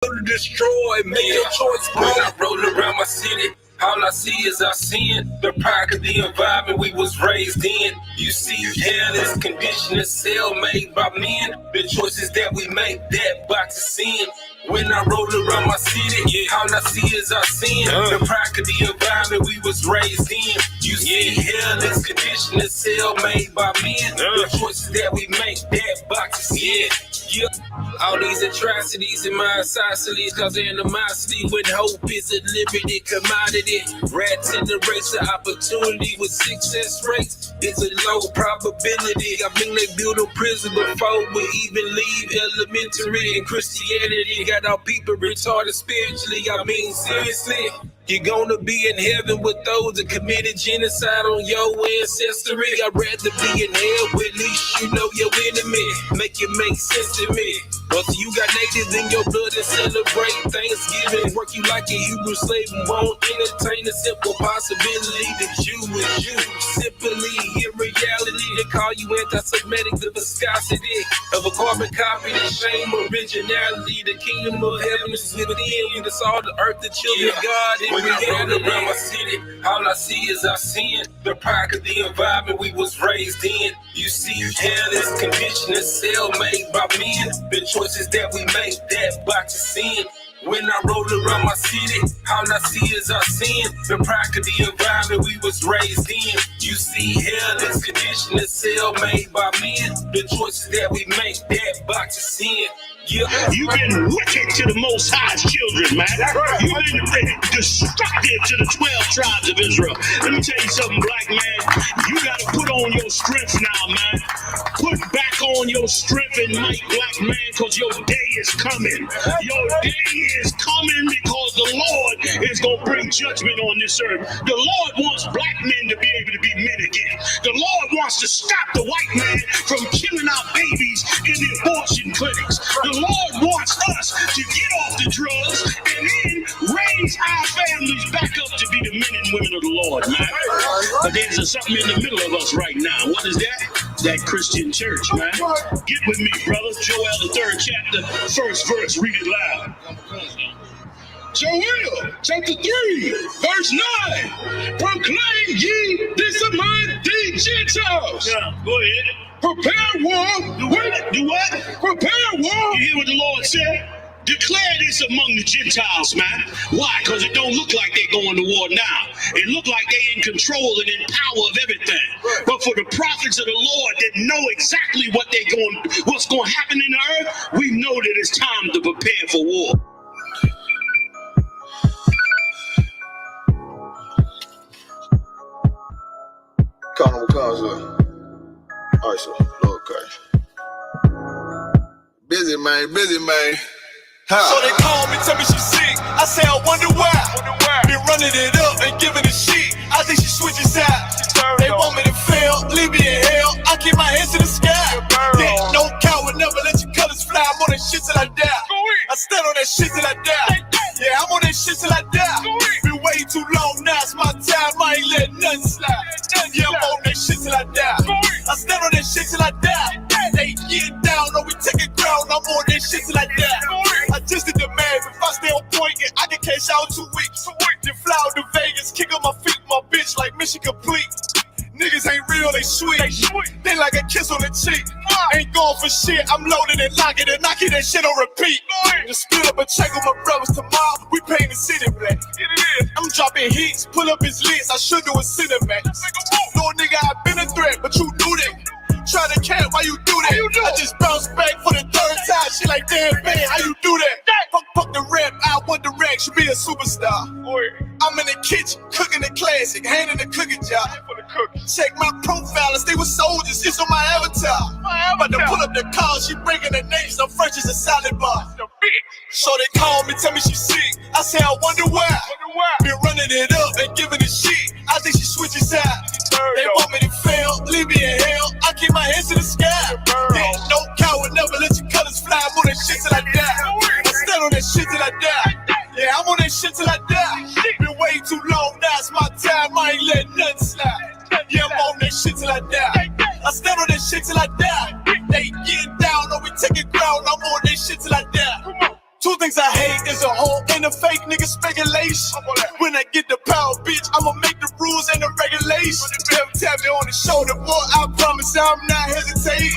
to destroy, make your choice. When I roll around my city, all I see is our sin. The product of the environment we was raised in. You see, hell is conditioned, cell made by men. The choices that we make, that box of sin. When I roll around my city, all I see is our sin. The product of the environment we was raised in. You see, hell is conditioned, cell made by men. The choices that we make, that box of sin. All these atrocities in my isosceles cause animosity when hope is a limited commodity. Rats in the race of opportunity with success rates is a low probability. I mean they build a prison before we even leave elementary. And Christianity got our people retarded spiritually. I mean seriously. You're gonna be in heaven with those that committed genocide on your ancestry. I'd rather be in hell with at least you know your enemy. Make it make sense to me. But you got natives in your blood and celebrate Thanksgiving. Work you like a Hebrew slave and won't entertain the simple possibility that you is you. Simply, in reality, they call you anti-Semitic, the viscosity of a carbon copy, the shame, originality. The kingdom of heaven is within you. That's all the earth, the children of God. When I roll around my city, all I see is our sin. The product of the environment we was raised in. You see, hell is conditioned, cell made by men. The choices that we make, that box of sin. When I roll around my city, all I see is our sin. The product of the environment we was raised in. You see, hell is conditioned, cell made by men. The choices that we make, that box of sin. You've been wicked to the Most High's children, man. You've been destructive to the 12 tribes of Israel. Let me tell you something, black man. You got to put on your strength now, man. Put back on your strength and might, black man, because your day is coming. Your day is coming because the Lord is going to bring judgment on this earth. The Lord wants black men to be able to be men again. The Lord wants to stop the white man from killing our babies in the abortion clinics. The Lord wants us to get off the drugs and then raise our families back up to be the men and women of the Lord, man. But there's something in the middle of us right now. What is that? That Christian church, man. Get with me, brother. Joel, the 3rd chapter, 1st verse. Read it loud. Joel, chapter 3, verse 9. Proclaim ye this among the Gentiles. Yeah, go ahead. Prepare war. Do what? Prepare war. You hear what the Lord said? Declare this among the Gentiles, man. Why? Because it don't look like they're going to war now. It look like they in control and in power of everything. But for the prophets of the Lord that know exactly what's going to happen in the earth, we know that it's time to prepare for war. Carnival concert. I.S.U.P.K. Okay. Busy man. So they call me, tell me she's sick. I say I wonder why. Been running it up and giving it shit. I think she switches sides. They want me to fail, leave me in hell. I keep my hands to the sky. Yeah, no coward, never let your colors fly. I'm on that shit till I die. I stand on that shit till I die. Yeah, I'm on that shit till I die. Been waiting too long now, it's my time. I ain't letting nothing slide. Yeah, I'm on that shit till I die. I stand on that shit till I die. They get down, or we take it ground. I'm on that shit till I die. I just did the math. If I stay on point, and I can cash out 2 weeks. Then fly out to Vegas, kick up my feet, my bitch like mission complete. Niggas ain't real, they sweet. They like a kiss on the cheek. Ain't going for shit, I'm loaded and locking and knocking that shit on repeat. Just split up a check on my brothers tomorrow. We paint the city black. I'm dropping hits, pull up his list. I should do a cinemax. No nigga, I been a threat, but you knew that. Try to camp, why you do that? I just bounced back for the 3rd time. She like, damn, man, how you do that? Fuck the rap, I want the rap, should be a superstar. I'm in the kitchen, cooking the classic, handing the cooking job. Check my profile and stay with soldiers, it's on my avatar. About to pull up the car, she breaking the names, I'm fresh as a salad bar. So they call me, tell me she's sick. I say I wonder why. Been running it up and giving it shit. I think she switches sides. They want me to fail, leave me in hell. I keep my hands to the sky. Yeah, no coward, never let your colors fly. I'm on that shit till I die. I stand on that shit till I die. Yeah, I'm on that shit till I die. Been waiting too long, now it's my time. I ain't letting nothing slide. Yeah, I'm on that shit till I die. I stand on that shit till I die. They get down, or we take it ground. I'm on that shit till I die. 2 Two things I hate is a hoe and a fake nigga speculation. When I get the power, bitch, I'ma make the rules and the regulations. Never tap me on the shoulder, boy, I promise I'm not hesitating.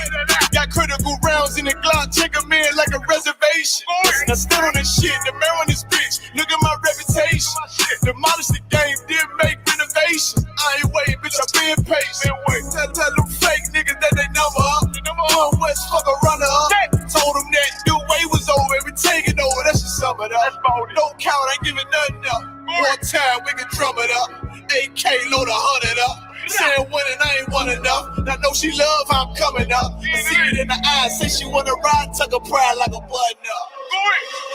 Got critical rounds in the Glock, check them in like a reservation. Now stand on this shit, the man on this bitch, look at my reputation. Demolish the game, then make renovation. I ain't waiting, bitch, I'm being patient. Tell them fake niggas that they number up. One West, fuck a runner up. Told them that the way was over, we taking over, that's just sum it up. Don't count, ain't giving nothing up. One time, we can drum it up. AK load 100 up. Saying winning, I ain't won enough. I know she love how I'm coming up. I see it in the eyes, say she wanna ride, tuck her pride like a button up.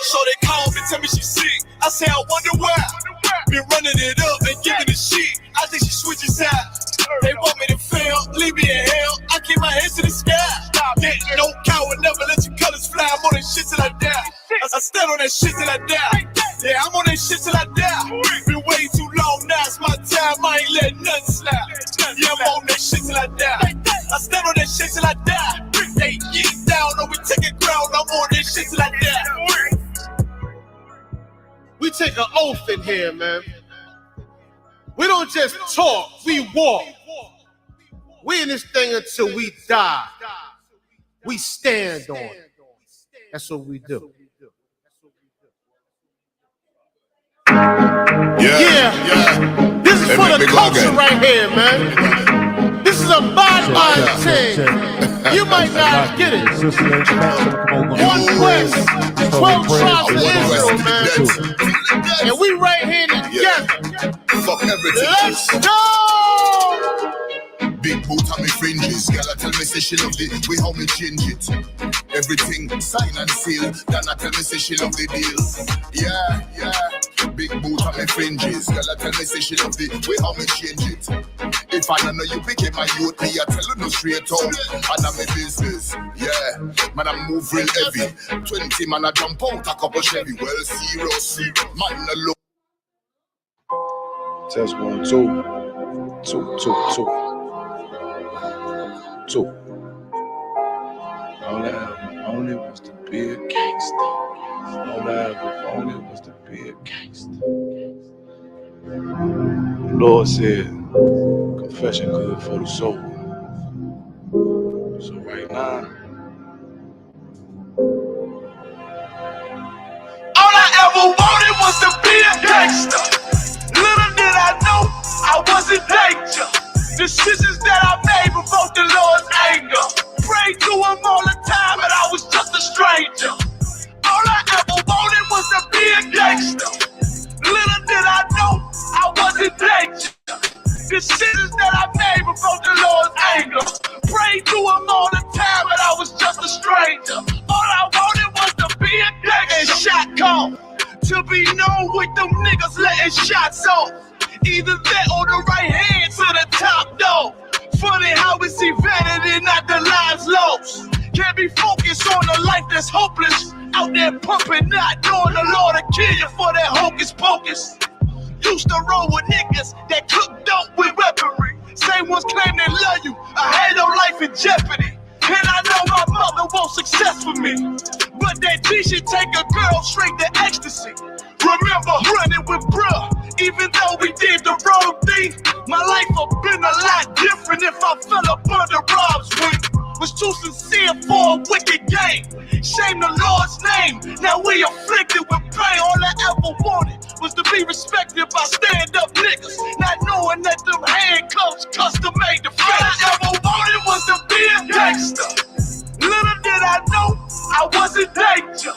So they call me, tell me she's sick. I say, I wonder why. Been running it up and giving it shit. I think she switches sides. They want me to fail, leave me in hell. I keep my hands to the sky. Yeah, no coward, never let your colors fly. I'm on that shit till I die. I stand on that shit till I die. Yeah, I'm on that shit till I die. Been way too long now, it's my time. I ain't letting nothing slide. Yeah, I'm on that shit till I die. I stand on that shit till I die. Hey, get down, or we take it ground. I'm on that shit till I die. We take an oath in here, man. We don't just talk, we walk. We in this thing until we die. We stand on it. That's what we do. Yeah. This is for the culture right here, man. This is a body thing. You might not get it. One West, 12 tribes of Israel, man. And we right here together. Fuck everything. Let's go! Big boot on me fringes. Girl, I tell me say she love the way how me change it. Everything sign and seal. Then I tell me say she love the deal. Yeah. Big boot on me fringes. Girl, I tell me say she love the way how me change it. If I don't know you became my youth, me I tell you no straight out. And I'm a business. Yeah, man I move real heavy. 20 man I jump out a couple Chevy. Well serious, man I look. Test 1, 2. 2. All I ever wanted was to be a gangster. All I ever wanted was to be a gangster. The Lord said, confession good for the soul. So right now, all I ever wanted was to be a gangster. Little did I know I was in danger. Decisions that I made provoked the Lord's anger. Prayed to him all the time, and I was just a stranger. All I ever wanted was to be a gangster. Little did I know I was in danger. Decisions that I made provoked the Lord's anger. Prayed to him all the time, and I was just a stranger. All I wanted was to be a gangster. And shot call to be known with them niggas letting shots off. Either that or the right hand to the top, though. Funny how we see vanity, not the lives lost. Can't be focused on a life that's hopeless. Out there pumping, not knowing the Lord will kill you for that hocus pocus. Used to roll with niggas that cook dope with weaponry. Same ones claim they love you. I had no life in jeopardy. And I know my mother wants success for me. But that G should take a girl straight to ecstasy. Remember running with bruh, even though we did the wrong thing. My life would've been a lot different if I fell up under Rob's wing. Was too sincere for a wicked game. Shame the Lord's name. Now we afflicted with pain. All I ever wanted was to be respected by stand-up niggas. Not knowing that them handcuffs custom made the face. All I ever wanted was to be a gangster. Little did I know I was in danger.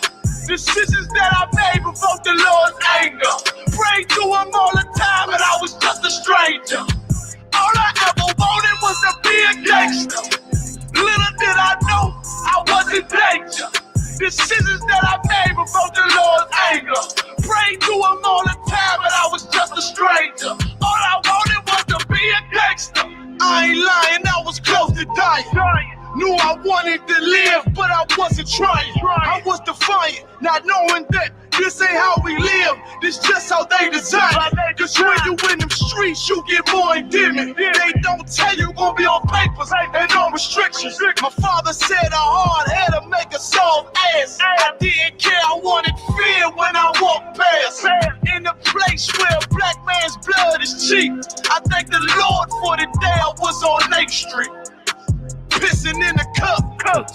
Decisions that I made provoked the Lord's anger. Prayed to him all the time, and I was just a stranger. All I ever wanted was to be a gangster. Little did I know I was in danger. Decisions that I made provoked the Lord's anger. Prayed to him all the time, and I was just a stranger. All I wanted was to be a gangster. I ain't lying, I was close to dying. Knew I wanted to live, but I wasn't trying. I was defiant, not knowing that this ain't how we live. This just how they design it. Cause when you in them streets, you get more endemic. They don't tell you gonna be on papers and on restrictions. My father said a hard head to make a soft ass. I didn't care, I wanted states where a black man's blood is cheap. I thank the Lord for the day I was on Lake Street. Pissing in the cup,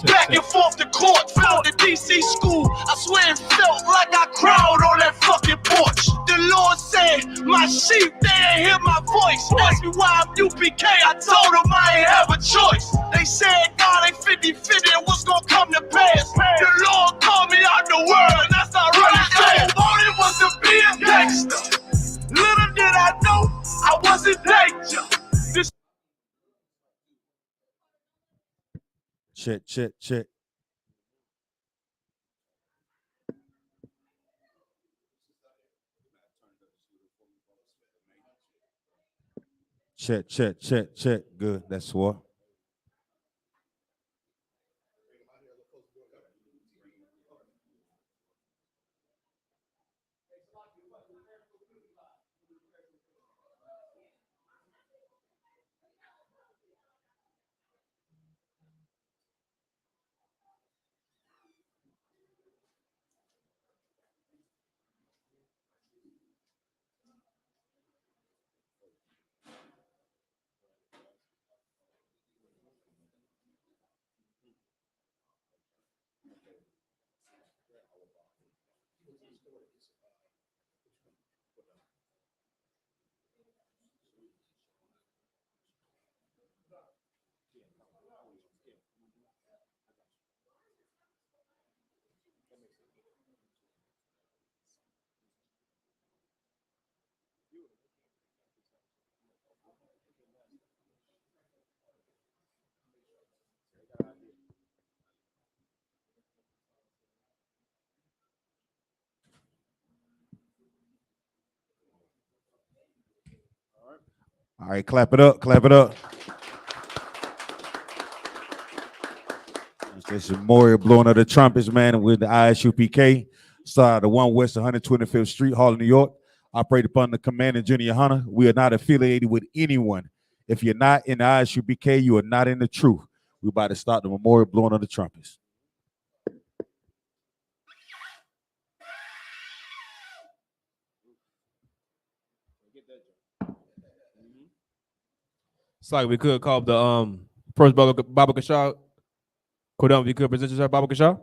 back and forth to court, found the DC school. I swear it felt like I cried on that fucking porch. The Lord said, my sheep, they ain't hear my voice. Asked me why I'm U.P.K, I told them I ain't have a choice. They said God ain't 50-50 and what's gonna come to pass. The Lord called me out the world and that's not really fast. All it was to be a gangster. Little did I know I was in danger. This Check, check, check. Check, check, check, check. Good. That's what. All right, clap it up, clap it up. This is Memorial blowing of the trumpets, man, with the I.S.U.P.K. Started the 1 West 125th Street, Harlem, New York. Operate upon the command of Junior YAHANNA. We are not affiliated with anyone. If you're not in the I.S.U.P.K, you are not in the truth. We're about to start the Memorial blowing of the trumpets. It's like we could call the first Baba Kashaw. Kodam, if you could present yourself, Baba Kashaw.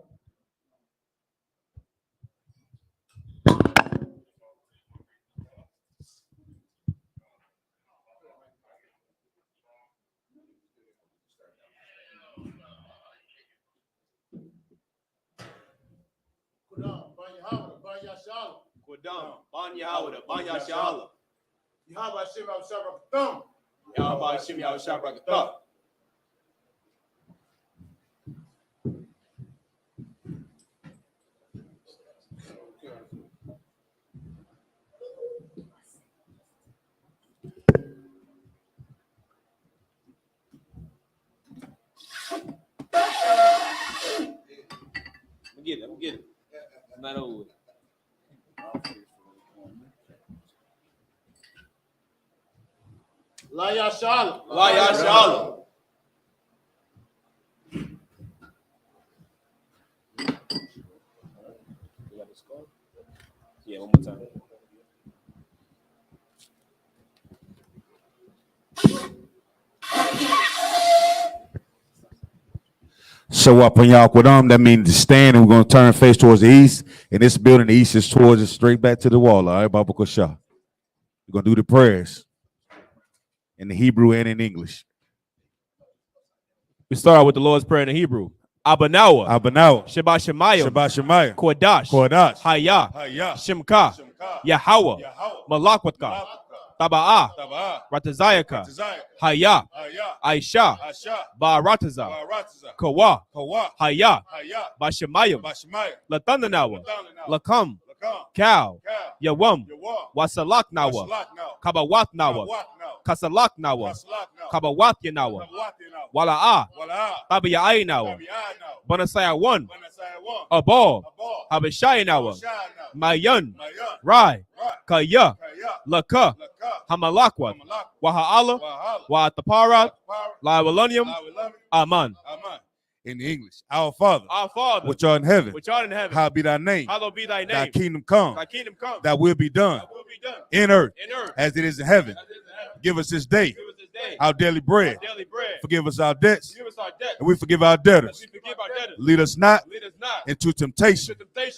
Kodam, Ban Yahweh, Ban Yashala. Yahweh Shim Al Shabbat. Yahweh Shim Yahweh Shabbat. I'm gonna get it. It's not over. La Yashala. La Yashala. Yeah, one more time. Show up on y'all with them. That means to stand, and we're gonna turn face towards the east. And this building, the east is towards us, straight back to the wall. All right, Baba Kashaw. We're gonna do the prayers in the Hebrew and in English. We start with the Lord's Prayer in the Hebrew. Abanawa. Abanawa. Shabbat Shemayim. Shabbat Shemayim. Kodash. Kodash. Haya. Shimka. Yahweh. Malakwatka. Taba'ah. Ratazayaka. Haya. Aisha. Barataza. Kawa. Haya. Bashamayim. Latandanawa. Lakam. Cow. Yawam. Wasalak Nawa. Kabawat Nawa. Kasalak Nawa. Kabawat Yanawa. Wala'a. Tabiya Nawa. Bonasaya 1. Abal. Habashai Nawa. Mayan. Rai. Kaya. Laka. Hamalakwat. Waha'ala. Wa'ataparat. La'awalanium. Aman. In the English, our Father, which art in heaven, hallowed be thy name. Hallowed be thy name. Thy kingdom come. Thy kingdom come. Thy will be done. Thy will be done. In earth, In earth. as it is in heaven. Give us this day our daily bread. Forgive us our debts. Forgive us our debts. And we forgive our debtors. We forgive our debtors. Lead us not Lead us not into temptation,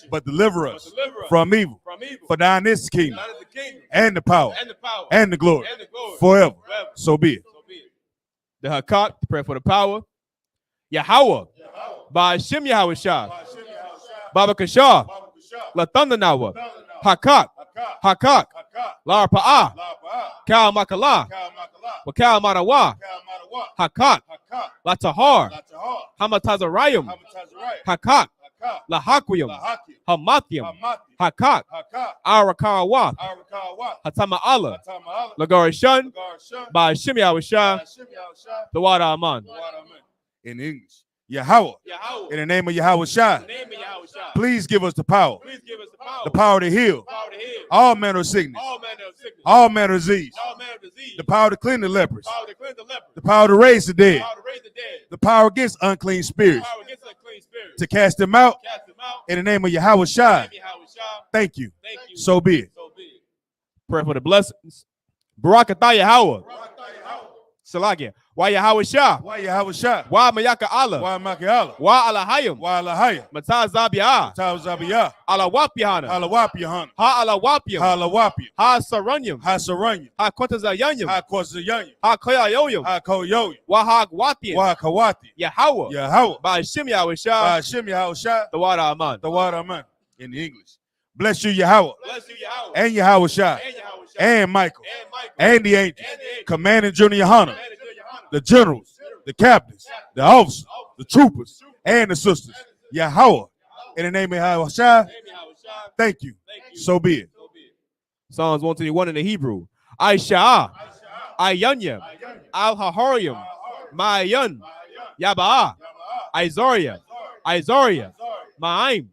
but deliver us from evil. from evil. For thine is the kingdom, Thine is the kingdom, and the power, and the glory, forever. So be it. The Hakak, prayer for the power. Yahweh, by Shem Yahushua, Baba Kashah, La Thundanawa, Hakak, Hakak, La Pa'ah, Kal Makala, Wakal Marawa, Hakak, La Tahar, Hamatazarayim, Hakak, La Hakwiyam, Hamathiam, Hakak, Arakarawa, Hatama Allah, Lagarishan, by Shem Yahushua, the Wada Aman. In English, Yahweh, in the name of Yahweh Shai, please give us the power, the power to heal all manner of sickness, all manner of disease, the power to clean the lepers, the power to raise the dead, the power against unclean spirits, to cast them out in the name of Yahweh Shai. Thank you. So be it. Pray for the blessings. Barakatah Yahweh. Salakia. Why Yahweh Shah? Why Yahweh Shah? Why Mayaka Allah? Why Maka Allah? Why Alahayim? Why Alahayim? Mataz Zabiyah. Mataz Zabiyah. Ala-Wap Yahanna. Ala-Wap Yahanna. Ha Ala-Wapyam. Ha Ala-Wapyam. Ha Saranyam. Ha Saranyam. Ha Kontazayanyam. Ha Kontazayanyam. Ha Koyayoyam. Ha Koyoyam. Why Hagwathian. Why Kawati. Yahweh. Yahweh. By Shem Yahweh Shah. By Shem Yahweh Shah. The Wada Aman. The Wada Aman. In the English. Bless you, Yahweh. Bless you, Yahweh. And Yahweh Shah. And Michael. And the angels. Commanding Junior Yohana. The generals, the captains, the officers, the troopers, and the sisters. Yahweh, in the name of Yahweh Shai, thank you. So be it. Psalms 121 in the Hebrew. I-S-H-A, I-Y-A, Al-Hahorim, Ma'ayan, Yaba'ah, Izaria, Ma'aim,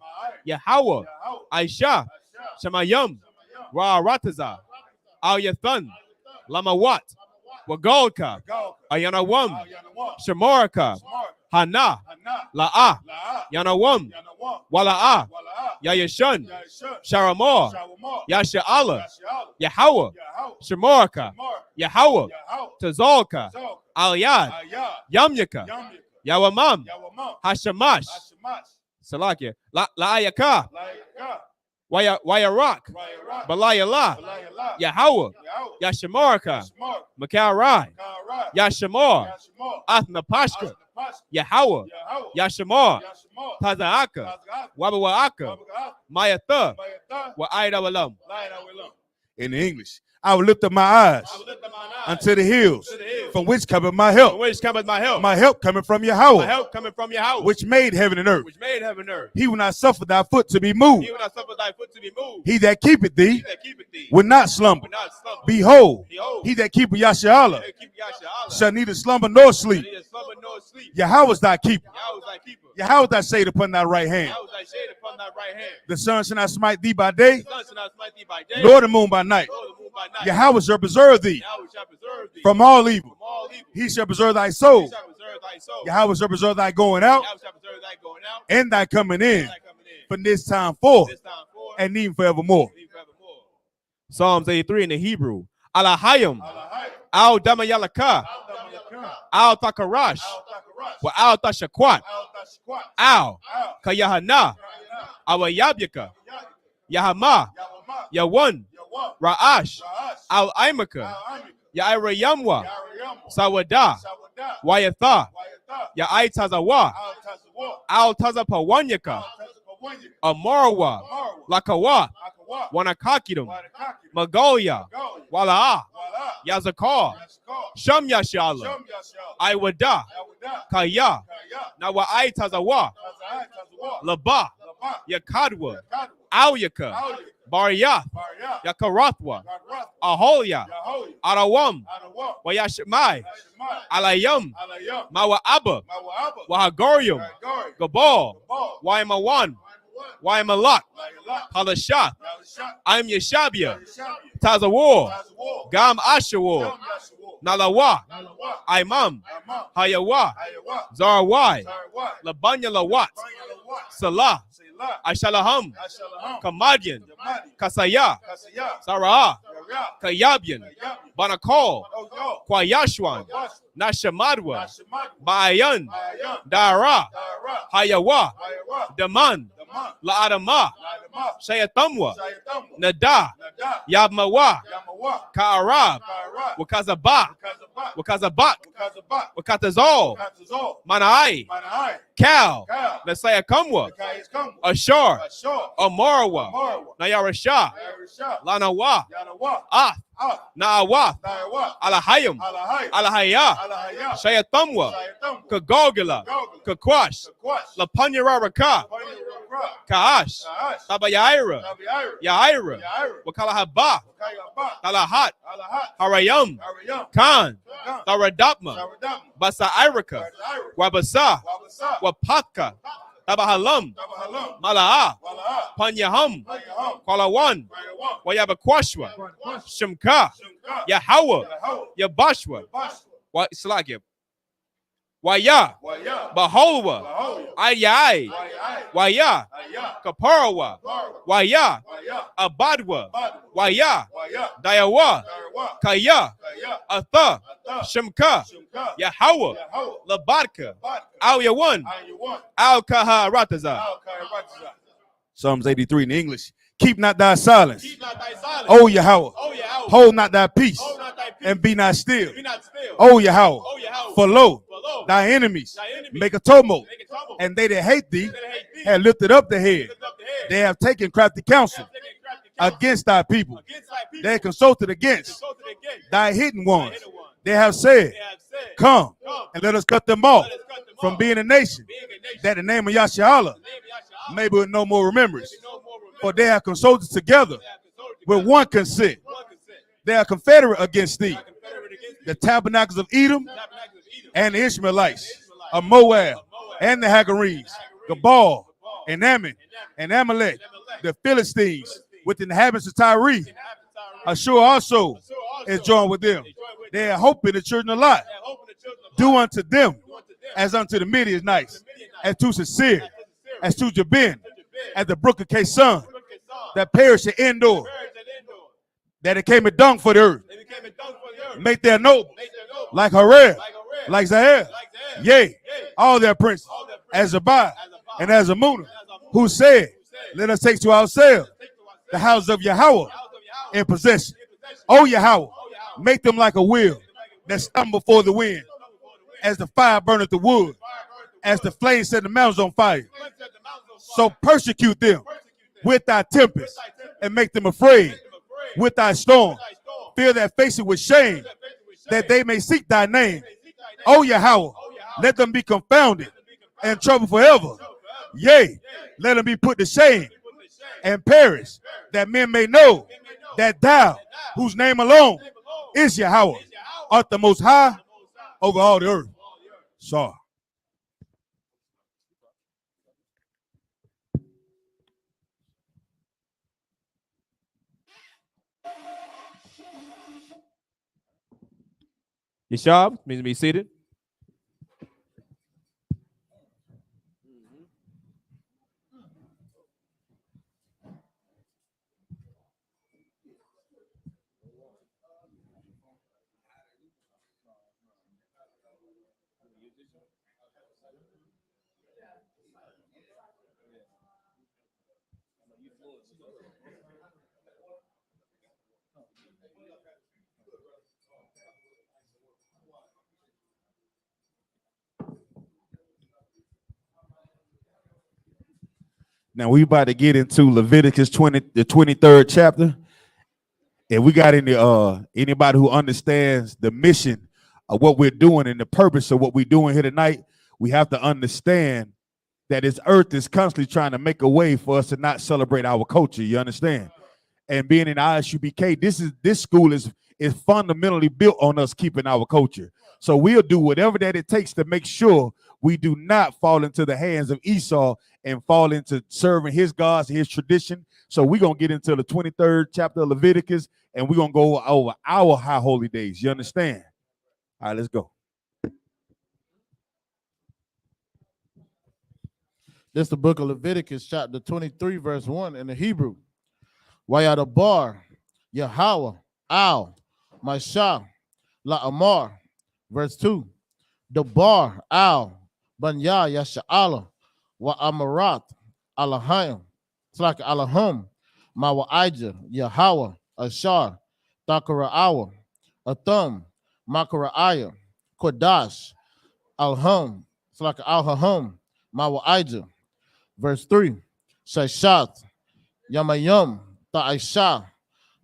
Yahweh, Aisha, Shemayim, Ra'arataza, Al-Yathan, Lamawat, Wagalka, Ayanawam, Shamaraka, Hana, La'ah, Yanawam, Wala'ah, Yayashun, Sharamor, Yasha'ala, Yahweh, Shamaraka, Yahweh, Tazalka, Aliyad, Yamyaka, Yawamam, Hashamash, Salakia, La'ayaka, Wayarak, Balayala, Yahweh, Yashamaraka, Makarai, Yashamar, Athnapashka, Yahweh, Yashamar, Tazaaka, Wabawaaka, Mayatha, Wa'aidawalam. In the English, I will lift up my eyes unto the hills, from which cometh my help. My help coming from Yahweh, which made heaven and earth. He will not suffer thy foot to be moved. He that keepeth thee will not slumber. Behold, he that keepeth Yasha'Allah shall neither slumber nor sleep. Yahweh is thy keeper. Yahweh is thy shade upon thy right hand. The sun shall not smite thee by day, nor the moon by night. Yahweh shall preserve thee from all evil. He shall preserve thy soul. Yahweh shall preserve thy going out and thy coming in from this time forth and even forevermore. Psalms 83 in the Hebrew. Alahayim, Al Damayalaka, Al Takarash, Wa Al Tashakwat, Al Kayahanna, Awayabyaka, Yahama, Yawan, Ra'ash, Al-Aimaka, Ya'irayamwa, Sawada, Wayatha, Ya'aitazawa, Al-Tazapawanyaka, Amarwa, Lakawa, Wanakakidum, Magolia, Wala'a, Yazakar, Sham Yashala, Iwada, Kaya, Nawa'aitazawa, Laba, Yakadwa, Awyaka, Baryath, Yakarathwa, Aholia, Arawam, Wayashmai, Alayam, Mawa'aba, Wahagorium, Gabal, Waimawan, Waimalak, Halashath, I'm Yeshabia, Tazawar, Gam Ashawar, Nalawa, Imam, Hayawa, Zarwai, Labanya Lawat, Salah, Ashalaham, Kamadian, Kasaya, Sarah, Kayabian, Banakol, Kwayashwan, Nashamadwa, Bayan, Dara, Hayawa, Daman, La'adama, Shayatamwa, Nada, Yabmawa, Ka'arab, Wakazabak, Wakatazal, Manai, Cal, Nasayakamwa, Ashar, Amarwa, Nayarasha, Lanawa, Ah, Naawa, Alahayam, Alahaya, Shayatamwa, Kagogala, Kakwash, Lapanyararaka, Kaash, Tabayaira, Yaira, Wakalahaba, Talahat, Harayam, Khan, Taradapma, Basa Irika, Wabasa, Wapaka, Tabahalam, Malaa, Panyaham, Kwalawan, Wayabakwashwa, Shimka, Yahawa, Yabashwa, Slagib, Waya, Baholwa, Ayai, Waya, Kaparawa, Waya, Abadwa, Waya, Dayawa, Kaya, Atha, Shimka, Yahawa, Labadka, Al Yawan, Al Kaharataza. Psalms 83 in English. Keep not thy silence. O Yahweh, hold not thy peace, and be not still. O Yahweh, for lo, thy enemies make a tumult, and they that hate thee have lifted up the head. They have taken crafty counsel against thy people. They have consulted against thy hidden ones. They have said, come and let us cut them off from being a nation, that the name of Yashala may be no more remembrance. For they have consulted together with one consent. They are confederate against thee. The tabernacles of Edom and the Ishmaelites, of Moab and the Hagarenes, Gabal and Ammon and Amalek, the Philistines with the inhabitants of Tyre. Ashur also is joined with them. They are hope in the children of Lot. Do unto them as unto the Midianites, as to Sisir, as to Jabin, as the brook of Kason, that perished at Endor, that it came a dung for the earth. Make their noble, like Harel, like Zahel, yea, all their princes, as Zabah and as Amunah, who said, let us take to ourselves the house of Yahweh in possession. O Yahweh, make them like a wheel that stumble before the wind, as the fire burneth the wood, as the flame set the mountains on fire. So persecute them with thy tempest, and make them afraid with thy storm. Fill their faces with shame, that they may seek thy name. O Yahweh, let them be confounded and troubled forever. Yea, let them be put to shame and perish, that men may know that thou, whose name alone is Yahweh, art the most high over all the earth. So. Yashab, means to be seated. Now we about to get into Leviticus 20, the 23rd chapter. And we got anybody who understands the mission of what we're doing and the purpose of what we're doing here tonight, we have to understand that this earth is constantly trying to make a way for us to not celebrate our culture. You understand? And being in I.S.U.P.K, this school is fundamentally built on us keeping our culture. So we'll do whatever that it takes to make sure we do not fall into the hands of Esau and fall into serving his gods, his tradition. So we're going to get into the 23rd chapter of Leviticus, and we're going to go over our high holy days. You understand? All right, let's go. This is the book of Leviticus, chapter 23, verse 1 in the Hebrew. Wayadabar, Yahweh, Al, Mashah, La'amar. Verse 2. Dabar, Al, Banya, Yasha'ala, Wa Amarat, Alahim. It's like Alahum, Mawa'ijah, Yahweh, Ashar, Thakara'awa, Atham, Makara'aya, Kodash, Alhum. It's like Al-Hahum, Mawa'ijah. Verse 3. Shashat, Yamayum, Ta'isha,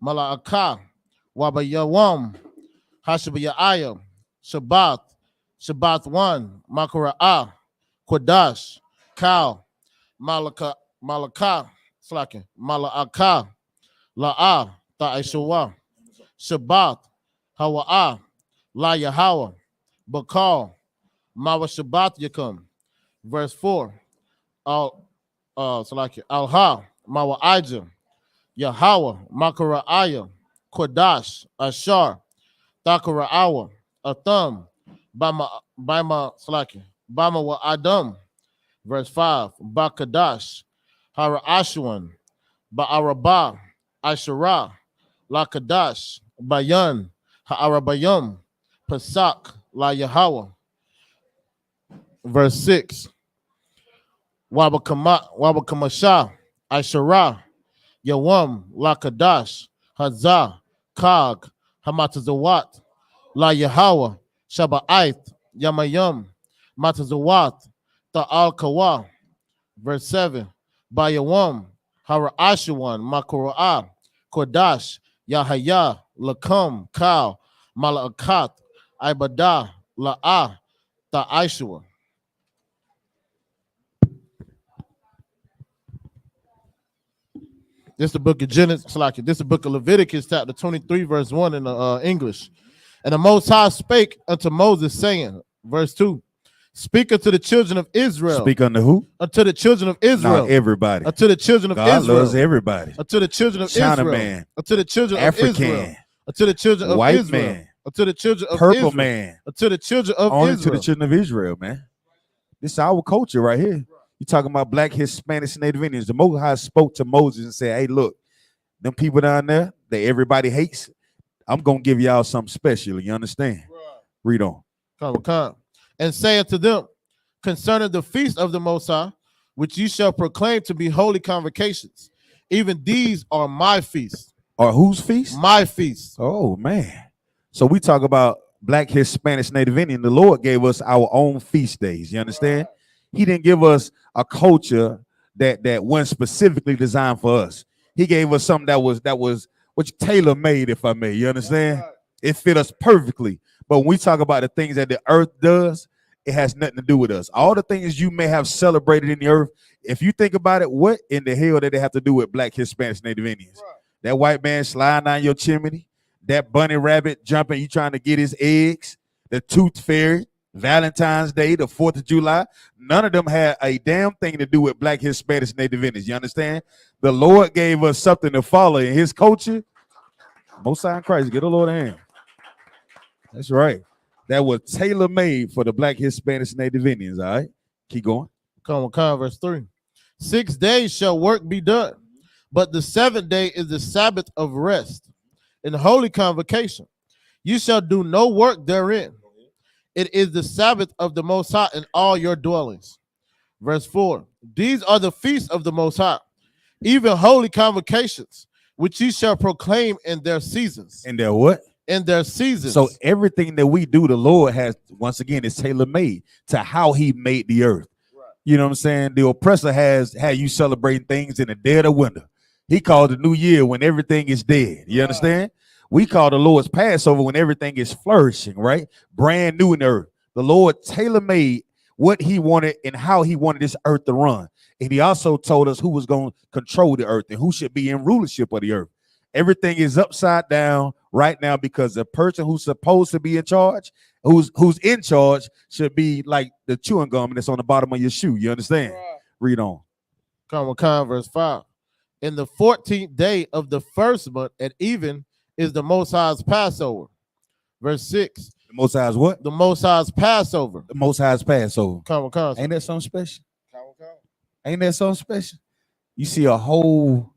Mala'aka, Wabayawam, Hashabayayam, Shabbat, Shabbat 1, Makara'ah, Kodash, Kal, Malaka, Slacking, Mala'aka, La'ah, Ta'ishawa, Shabbat, Hawa'ah, La Yahweh, Bakal, Mawa Shabbat Yakum. Verse 4. Al-Ha, Mawa'ijah, Yahweh, Makara'aya, Kodash, Ashar, Thakara'awa, Atham, Bama wa Adam. Verse 5. Bakadash, Hara'ashwan, Ba'arabah, Asherah, Lakadash, Bayan, Ha'arabayam, Pasak, La Yahweh. Verse 6. Wabakamasha, Asherah, Yawam, Lakadash, Hazah, Kag, Hamatazawat, La Yahweh, Shaba'ith, Yamayam, Matazawat, Ta'al Kawa. Verse 7. Bayawam, Hara'ashawan, Makura'ah, Kodash, Yahaya, Lakam, Kal, Mala'akat, Ibadah, La'ah, Ta'ishua. This is the book of Genesis. This is the book of Leviticus, chapter 23, verse 1 in the English. And the Most High spake unto Moses, saying, verse 2, speak unto the children of Israel. Speak unto who? Unto the children of Israel. Not everybody. Unto the children of God Israel. loves everybody. Unto the children of China Israel. man. Unto the children African. of Israel. Unto the children of White Israel. man. Unto the children of Purple Israel. man. Unto the children of Only Israel. to the children of Israel, man. This is our culture right here. You talking about black, Hispanics, and Native Indians. The Most High spoke to Moses and said, hey, look, them people down there that everybody hates, I'm going to give y'all something special. You understand? Read on. Come. And say unto them, concerning the feast of the Most High, which ye shall proclaim to be holy convocations, even these are my feasts. Or whose feast? My feast. Oh, man. So we talk about black, Hispanics, Native Indian. The Lord gave us our own feast days. You understand? He didn't give us a culture that wasn't specifically designed for us. He gave us something that was which tailor-made, if I may. You understand? It fit us perfectly. But when we talk about the things that the earth does, it has nothing to do with us. All the things you may have celebrated in the earth, if you think about it, what in the hell did they have to do with black, Hispanics, Native Indians? That white man sliding down your chimney, that bunny rabbit jumping, you trying to get his eggs, the tooth fairy, Valentine's Day, the 4th of July, none of them had a damn thing to do with black, Hispanics, Native Indians. You understand? The Lord gave us something to follow in his culture. Most High in Christ, get the Lord a hand. That's right. That was tailor-made for the black, Hispanics, Native Indians, all right? Keep going. Come, verse 3. 6 days shall work be done, but the 7th day is the Sabbath of rest, in holy convocation. You shall do no work therein. It is the Sabbath of the Most High in all your dwellings. Verse 4. These are the feasts of the Most High, even holy convocations, which ye shall proclaim in their seasons. In their what? In their seasons. So everything that we do, the Lord has, once again, is tailor-made to how he made the earth. Right. You know what I'm saying? The oppressor has had you celebrating things in the dead of winter. He called the new year when everything is dead. You understand? We call the Lord's Passover when everything is flourishing, right? Brand new in the earth. The Lord tailor-made what he wanted and how he wanted this earth to run. And he also told us who was going to control the earth and who should be in rulership of the earth. Everything is upside down right now because the person who's supposed to be in charge, who's in charge, should be like the chewing gum that's on the bottom of your shoe. You understand? Right. Read on. Come, verse 5. In the 14th day of the first month at even is the Most High's Passover. Verse 6. The Most High's what? The Most High's Passover. The Most High's Passover. Come. Ain't that something special? Ain't that something special? You see a whole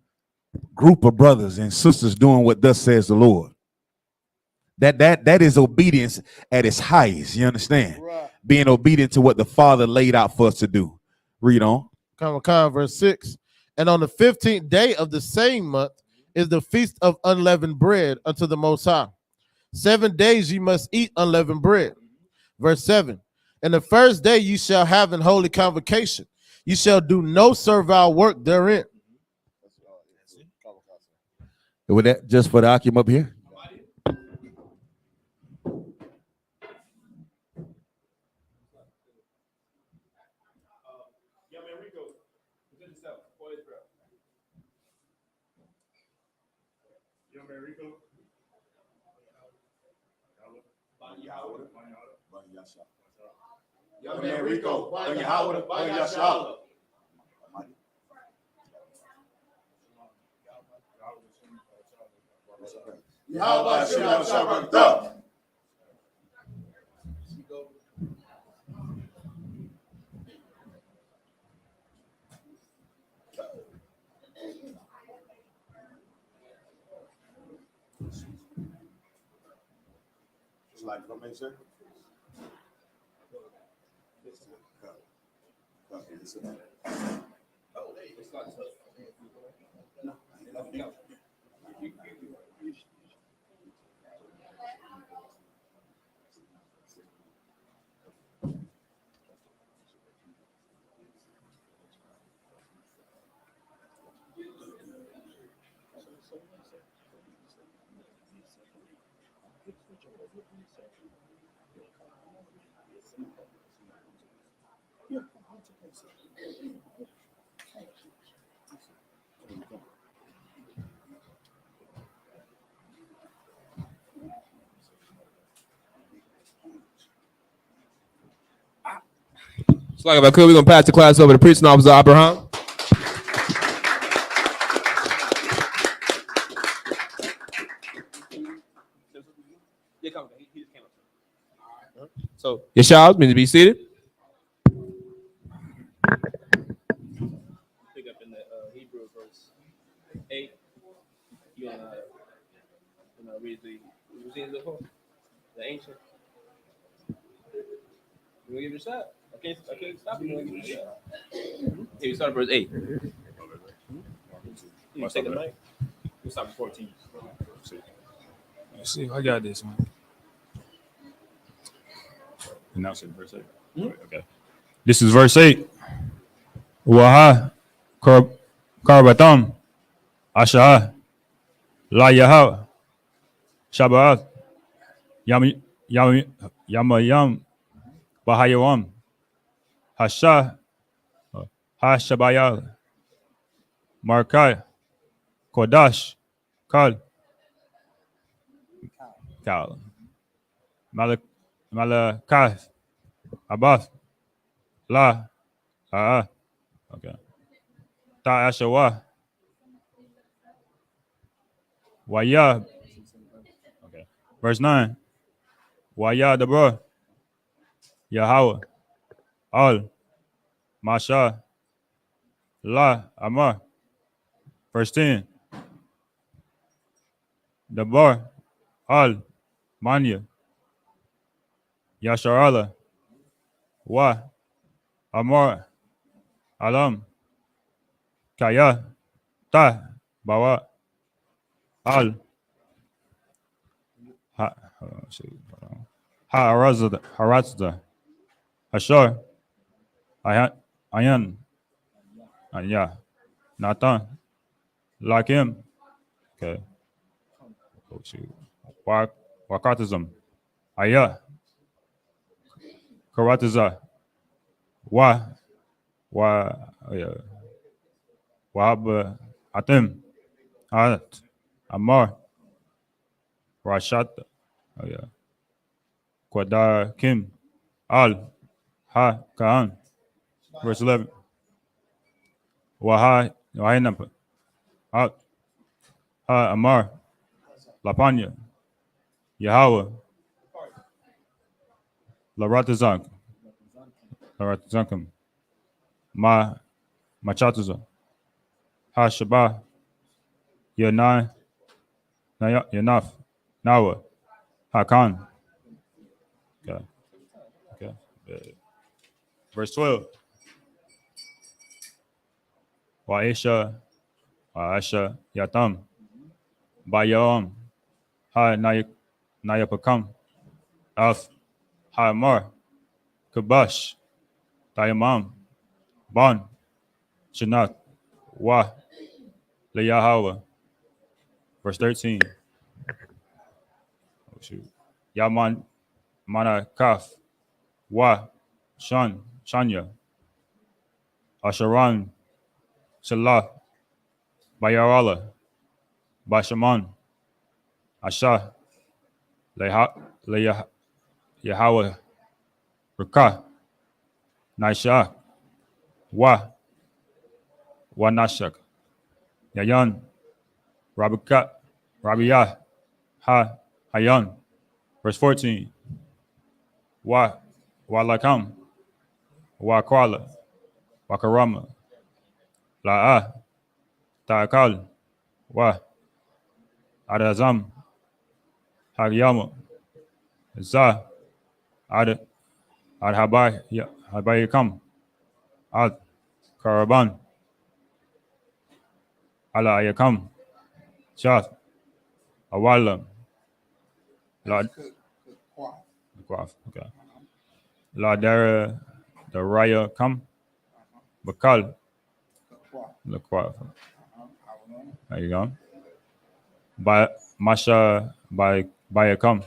group of brothers and sisters doing what thus says the Lord. That is obedience at its highest. You understand? Right. Being obedient to what the Father laid out for us to do. Read on. Come, verse 6. And on the 15th day of the same month is the feast of unleavened bread unto the Most High. 7 days ye must eat unleavened bread. Verse 7. And the first day you shall have an holy convocation. You shall do no servile work therein. With that, just for the Akim up here. Young man Rico, YAHANNA, YAHANNA. Yahweh Shalom Shabbat. Like formation. So like if I could, we're gonna pass the class over to Preaching Officer Abraham. So your child means to be seated. Pick up in the Hebrew verse 8. You wanna read the the ancient. You wanna give it a shot? I can't stop you. Give it a shot. Here you start at verse 8. You take the mic. You start at 14. Let's see, I got this one. Announce it, verse 8. Okay. This is verse 8. Waha Karbatam Asha La Yaha Shabbat Yamayam Bahayawam Hasha Hashabayal Markai Kodash Kal Malakath Abbas La okay. Ta Ashawa Waya okay. Verse 9. Waya Dabra Yahweh Al Masha La Amar. Verse 10. Dabar Al Manya Yasharala Wa Amar Alam Kaya Ta Bawa Al Harazda Ashar Ayan Anya Nathan Lakim okay. Wakatism Aya Karatiza Wahab Atim At Amar Rashat Kwadar Kim Al Ha Kaan. Verse 11. Wahinap At Ha Amar Lapanya Yahweh Laratazankum. Laratazankum. Machatuza. Ha Shabah. Yanai. Yanaf. Nawa. Hakan. Okay. Okay. Verse 12. Wa'isha. Wa'asha. Yatam. Bayam. Ha Nayapakam. Af. Hamar. Kabash. Dayamam. Bon. Shanat. Wa. Leyahawa. Verse 13. Oh, shoot. Yaman. Mana Kaf. Wa. Shanya. Asharan. Salah. Bayarala. Bashaman. Asha. Yahweh. Rakah. Naishah. Wa. Nashak. Yayan. Rabiyah. Hayan. Verse 14. Wa Lakam. Wa Kwala. Wa Karama. La'ah. Ta'akal. Wa Adazam. Hagyama. Zah. Ad Habayikam. Ad Karaban. Ala Ayakam. Shaf. Awalam. La okay. La Daraya Kam. Bakal. La Quaf. There you go. By Masha by Bayakam.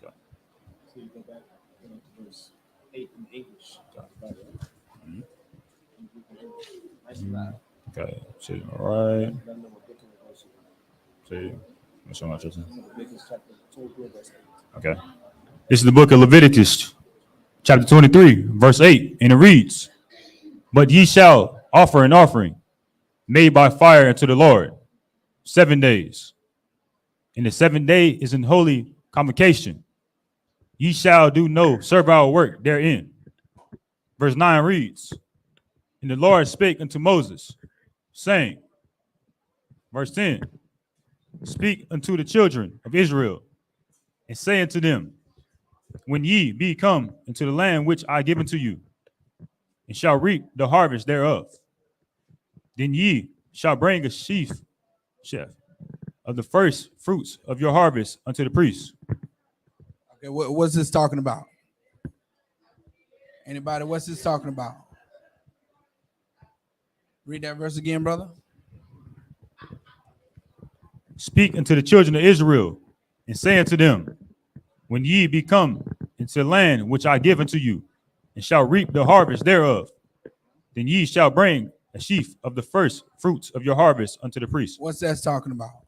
So you go back to verse 8 in English. Okay. See, all right. See, what's so much? Okay. This is the book of Leviticus, chapter 23, verse 8, and it reads, "But ye shall offer an offering made by fire unto the Lord 7 days. And the 7th day is in holy convocation. Ye shall do no servile work therein." Verse 9 reads, "And the Lord spake unto Moses, saying," verse 10, "Speak unto the children of Israel, and say unto them, when ye be come into the land which I give unto you, and shall reap the harvest thereof, then ye shall bring a sheaf of the first fruits of your harvest unto the priest." Okay, what's this talking about? Anybody, what's this talking about? Read that verse again, brother. "Speak unto the children of Israel, and say unto them, when ye be come into the land which I give unto you, and shall reap the harvest thereof, then ye shall bring a sheaf of the first fruits of your harvest unto the priest." What's that talking about?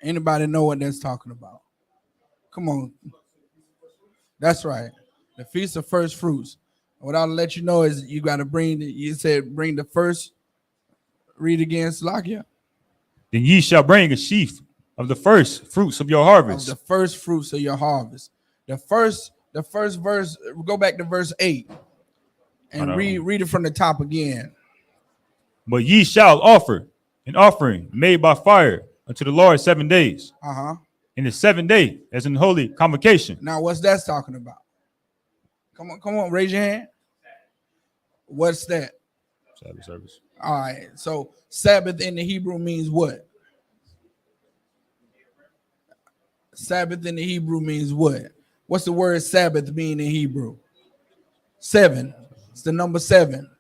Anybody know what that's talking about? Come on. That's right. The Feast of First Fruits. What I'll let you know is you got to bring, you said bring the first, read again, Salakia. "Then ye shall bring a sheaf of the first fruits of your harvest." Of the first fruits of your harvest. The first verse, go back to verse 8 and read it from the top again. "But ye shall offer an offering made by fire unto the Lord 7 days. In the 7th day, as in holy convocation." Now, what's that talking about? Come on, raise your hand. What's that? Sabbath service. All right. So Sabbath in the Hebrew means what? Sabbath in the Hebrew means what? What's the word Sabbath mean in Hebrew? 7. It's the number 7.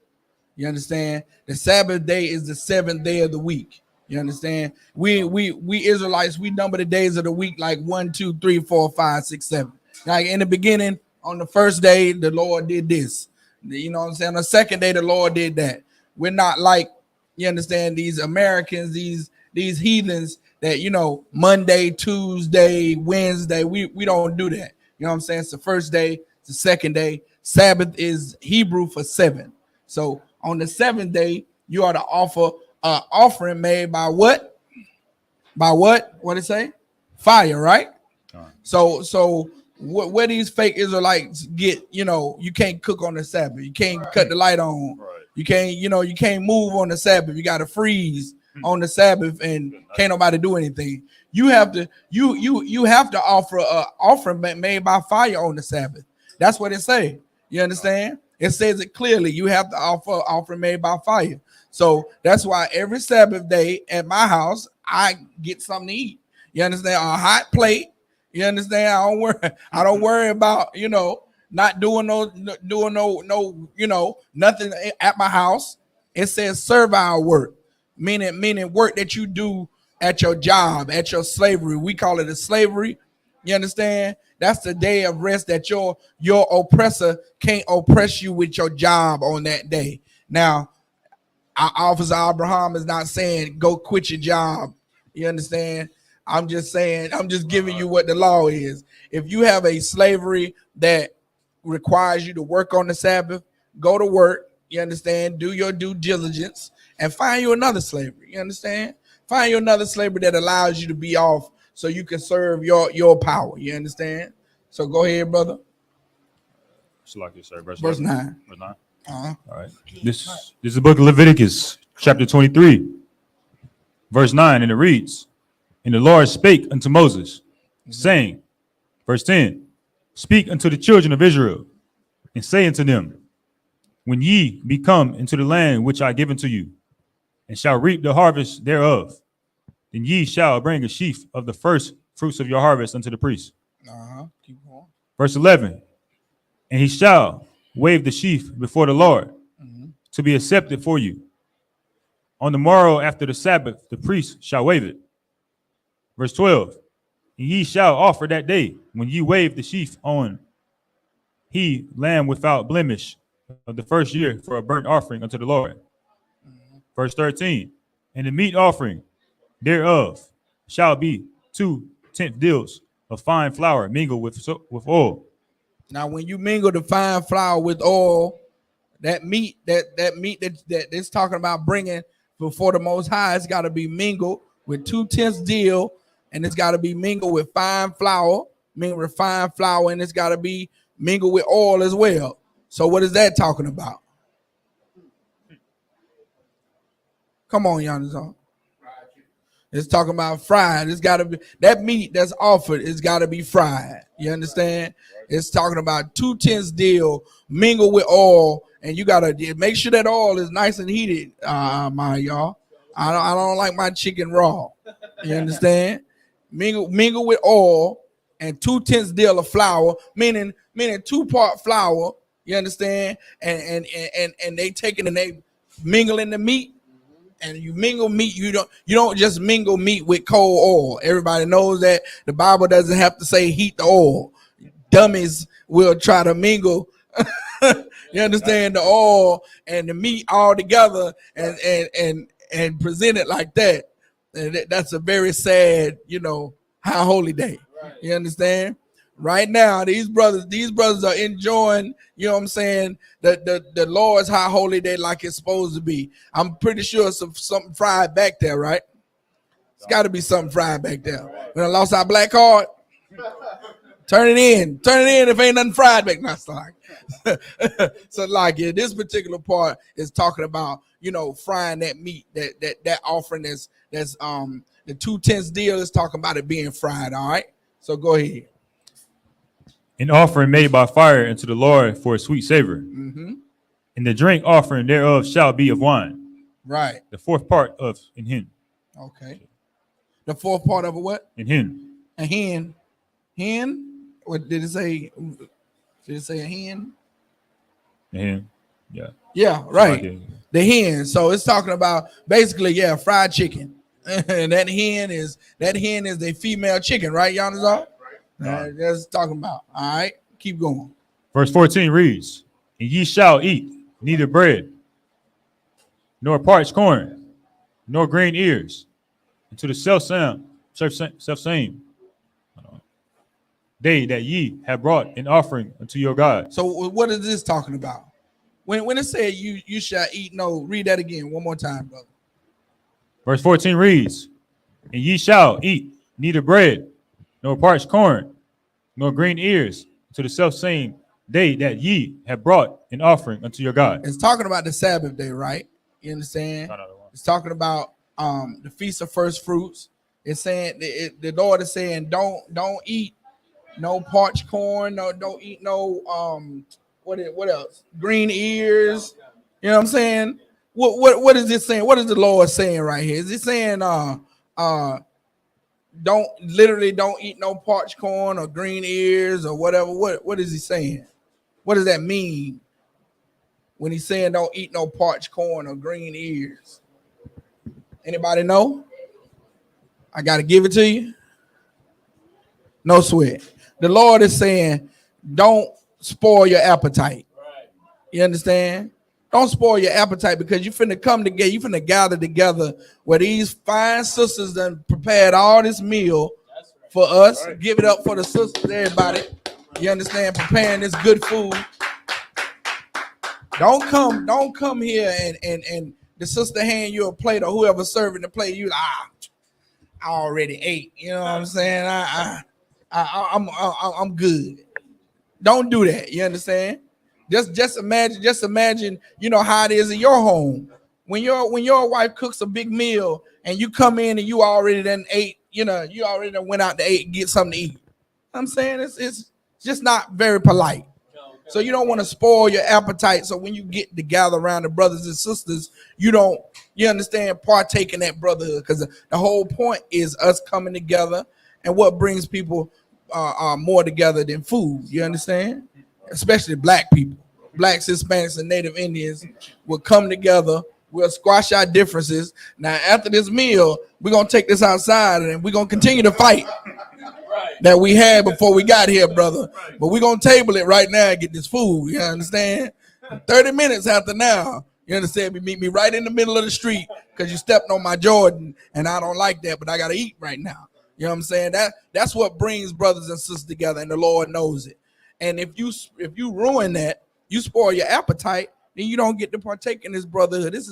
You understand? The Sabbath day is the 7th day of the week. You understand? We Israelites, we number the days of the week like 1, 2, 3, 4, 5, 6, 7. Like in the beginning, on the first day, the Lord did this. You know what I'm saying? On the second day, the Lord did that. We're not like, you understand, these Americans, these heathens that, you know, Monday, Tuesday, Wednesday, we don't do that. You know what I'm saying? It's the first day, it's the second day. Sabbath is Hebrew for 7. So on the 7th day, you are to offer an offering made by what? By what? What did it say? Fire, right? So Where these fake Israelites get, you can't cook on the Sabbath. You can't cut the light on. Right. You can't, you can't move on the Sabbath. You got to freeze on the Sabbath, and can't nobody do anything. You have to, you have to offer an offering made by fire on the Sabbath. That's what it says. You understand? It says it clearly. You have to offer an offering made by fire. So that's why every Sabbath day at my house, I get something to eat. You understand? A hot plate. You understand? I don't worry about, not doing no, nothing at my house. It says servile work, meaning work that you do at your job, at your slavery. We call it a slavery. You understand? That's the day of rest that your oppressor can't oppress you with your job on that day. Now, Officer Abraham is not saying go quit your job. You understand? I'm just saying, I'm just giving you what the law is. If you have a slavery that requires you to work on the Sabbath, go to work, you understand, do your due diligence, and find you another slavery, you understand? Find you another slavery that allows you to be off so you can serve your power, you understand? So go ahead, brother. Verse 9. Verse 9. Uh-huh. All right. This is the book of Leviticus, chapter 23, verse 9, and it reads, "And the Lord spake unto Moses, saying," verse 10, "Speak unto the children of Israel, and say unto them, when ye be come into the land which I give unto you, and shall reap the harvest thereof, then ye shall bring a sheaf of the first fruits of your harvest unto the priest." Keep going. Verse 11, "And he shall wave the sheaf before the Lord to be accepted for you. On the morrow after the Sabbath, the priest shall wave it." Verse 12, "And ye shall offer that day, when ye wave the sheaf on he lamb without blemish of the first year for a burnt offering unto the Lord." Verse 13, "And the meat offering thereof shall be 2/10 deals of fine flour mingled with oil." Now, when you mingle the fine flour with oil, that meat that it's talking about bringing before the Most High, it's got to be mingled with 2/10 deal, and it's got to be mingled with fine flour, and it's got to be mingled with oil as well. So what is that talking about? Come on, Yanazon. It's talking about fried. It's got to be that meat that's offered. It's got to be fried. You understand? It's talking about 2/10 deal mingled with oil, and you got to make sure that oil is nice and heated. Y'all. I don't like my chicken raw. You understand? Mingle with oil and 2/10 deal of flour, meaning 2-part flour. You understand? And they take it and they mingle in the meat. And you mingle meat, you don't just mingle meat with cold oil. Everybody knows that the Bible doesn't have to say heat the oil. Dummies will try to mingle, you understand, the oil and the meat all together and present it like that. And that's a very sad, high holy day. You understand? Right now, these brothers are enjoying, the Lord's high holy day like it's supposed to be. I'm pretty sure it's something fried back there, right? It's got to be something fried back there. When I lost our black card, turn it in if ain't nothing fried back there. So this particular part is talking about, frying that meat, that offering that's the 2/10 deal is talking about it being fried. All right. So go ahead. "An offering made by fire unto the Lord for a sweet savor. And the drink offering thereof shall be of wine." Right. The fourth part of in hin. Okay. The fourth part of a what? In hin. A hen. Hen? What did it say? Did it say a hen? A hen. Yeah. Yeah, right. The hen. So it's talking about basically, fried chicken. And that hen is the female chicken, right, Yanazar? That's talking about. All right, keep going. Verse 14 reads, "And ye shall eat neither bread, nor parched corn, nor green ears, unto the self-same day that ye have brought an offering unto your God." So what is this talking about? When it said you shall eat, read that again one more time, brother. Verse 14 reads, "And ye shall eat neither bread, nor parched corn, nor green ears to the self-same day that ye have brought an offering unto your God. It's talking about the Sabbath day, right? You understand? It's talking about the Feast of First Fruits. It's saying the Lord is saying don't eat no parched corn, don't eat no what else? Green ears. You know what I'm saying? What is this saying? What is the Lord saying right here? Is he saying don't eat no parched corn or green ears or whatever? What is he saying? What does that mean when he's saying don't eat no parched corn or green ears? Anybody know? I got to give it to you. No sweat. The Lord is saying don't spoil your appetite. You understand? Don't spoil your appetite because you finna come together. You finna gather together where these fine sisters done prepared all this meal for us. Give it up for the sisters, everybody. You understand? Preparing this good food. Don't come here and the sister hand you a plate or whoever serving the plate. You I already ate. You know what I'm saying? I'm good. Don't do that. You understand? Just imagine, you know how it is in your home. When your wife cooks a big meal and you come in and you already done ate, you already done went out to eat, get something to eat. I'm saying it's just not very polite. So you don't want to spoil your appetite. So when you get to gather around the brothers and sisters, you understand, partake in that brotherhood. Because the whole point is us coming together, and what brings people more together than food. You understand? Especially black people. Blacks, Hispanics, and Native Indians will come together. We'll squash our differences. Now, after this meal, we're going to take this outside and we're going to continue to fight that we had before we got here, brother. But we're going to table it right now and get this food. You understand? 30 minutes after now, you understand? You meet me right in the middle of the street because you stepped on my Jordan and I don't like that, but I got to eat right now. You know what I'm saying? That's what brings brothers and sisters together, and the Lord knows it. And if you ruin that, you spoil your appetite, then you don't get to partake in this brotherhood. This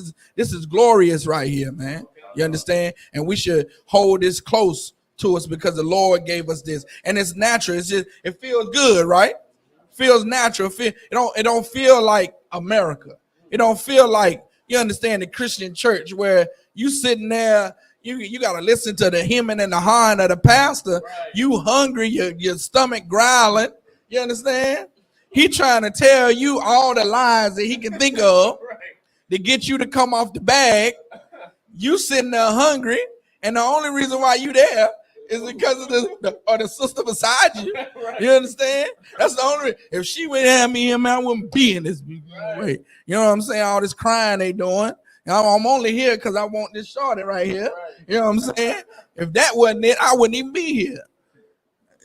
is glorious right here, man. You understand? And we should hold this close to us because the Lord gave us this, and it's natural. It's just it feels good, right? Feels natural. It don't feel like America. It don't feel like, you understand, the Christian church where you sitting there. You got to listen to the hymning and the horn of the pastor. Right. You hungry, your stomach growling. You understand? He trying to tell you all the lies that he can think of to get you to come off the bag. You sitting there hungry, and the only reason why you there is because of the sister beside you. You understand? That's the only reason. If she would have me in, I wouldn't be in this way. You know what I'm saying? All this crying they doing. I'm only here because I want this shorty right here. You know what I'm saying? If that wasn't it, I wouldn't even be here.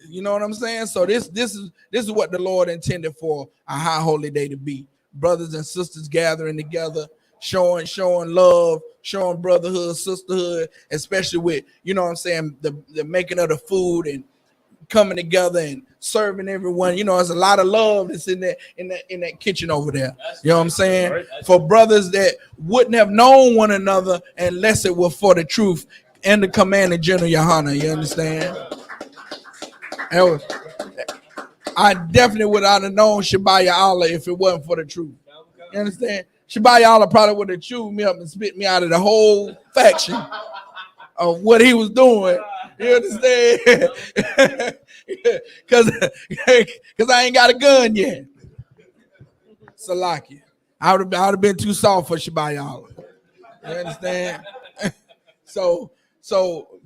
You know what I'm saying? So this is what the Lord intended for a high holy day to be. Brothers and sisters gathering together, showing love, showing brotherhood, sisterhood, especially with, you know what I'm saying, the making of the food and coming together and serving everyone. You know, there's a lot of love that's in that kitchen over there. You know what I'm saying? For brothers that wouldn't have known one another unless it were for the truth and the commanding general YAHANNA. You understand? I definitely would not have known YAHANNA if it wasn't for the truth. You understand? YAHANNA probably would have chewed me up and spit me out of the whole faction of what he was doing. You understand? Because I ain't got a gun yet. Salaki. I would have been too soft for YAHANNA. You understand? So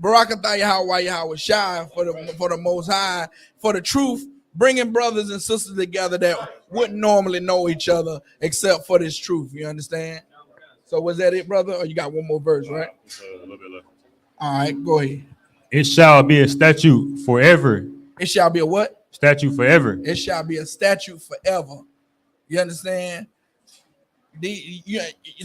Barakatah Yahweh Shai for the Most High, for the truth, bringing brothers and sisters together that wouldn't normally know each other except for this truth. You understand? So was that it, brother? Or you got one more verse, right? A little bit left. All right, go ahead. It shall be a statute forever. It shall be a what? Statute forever. It shall be a statute forever. You understand?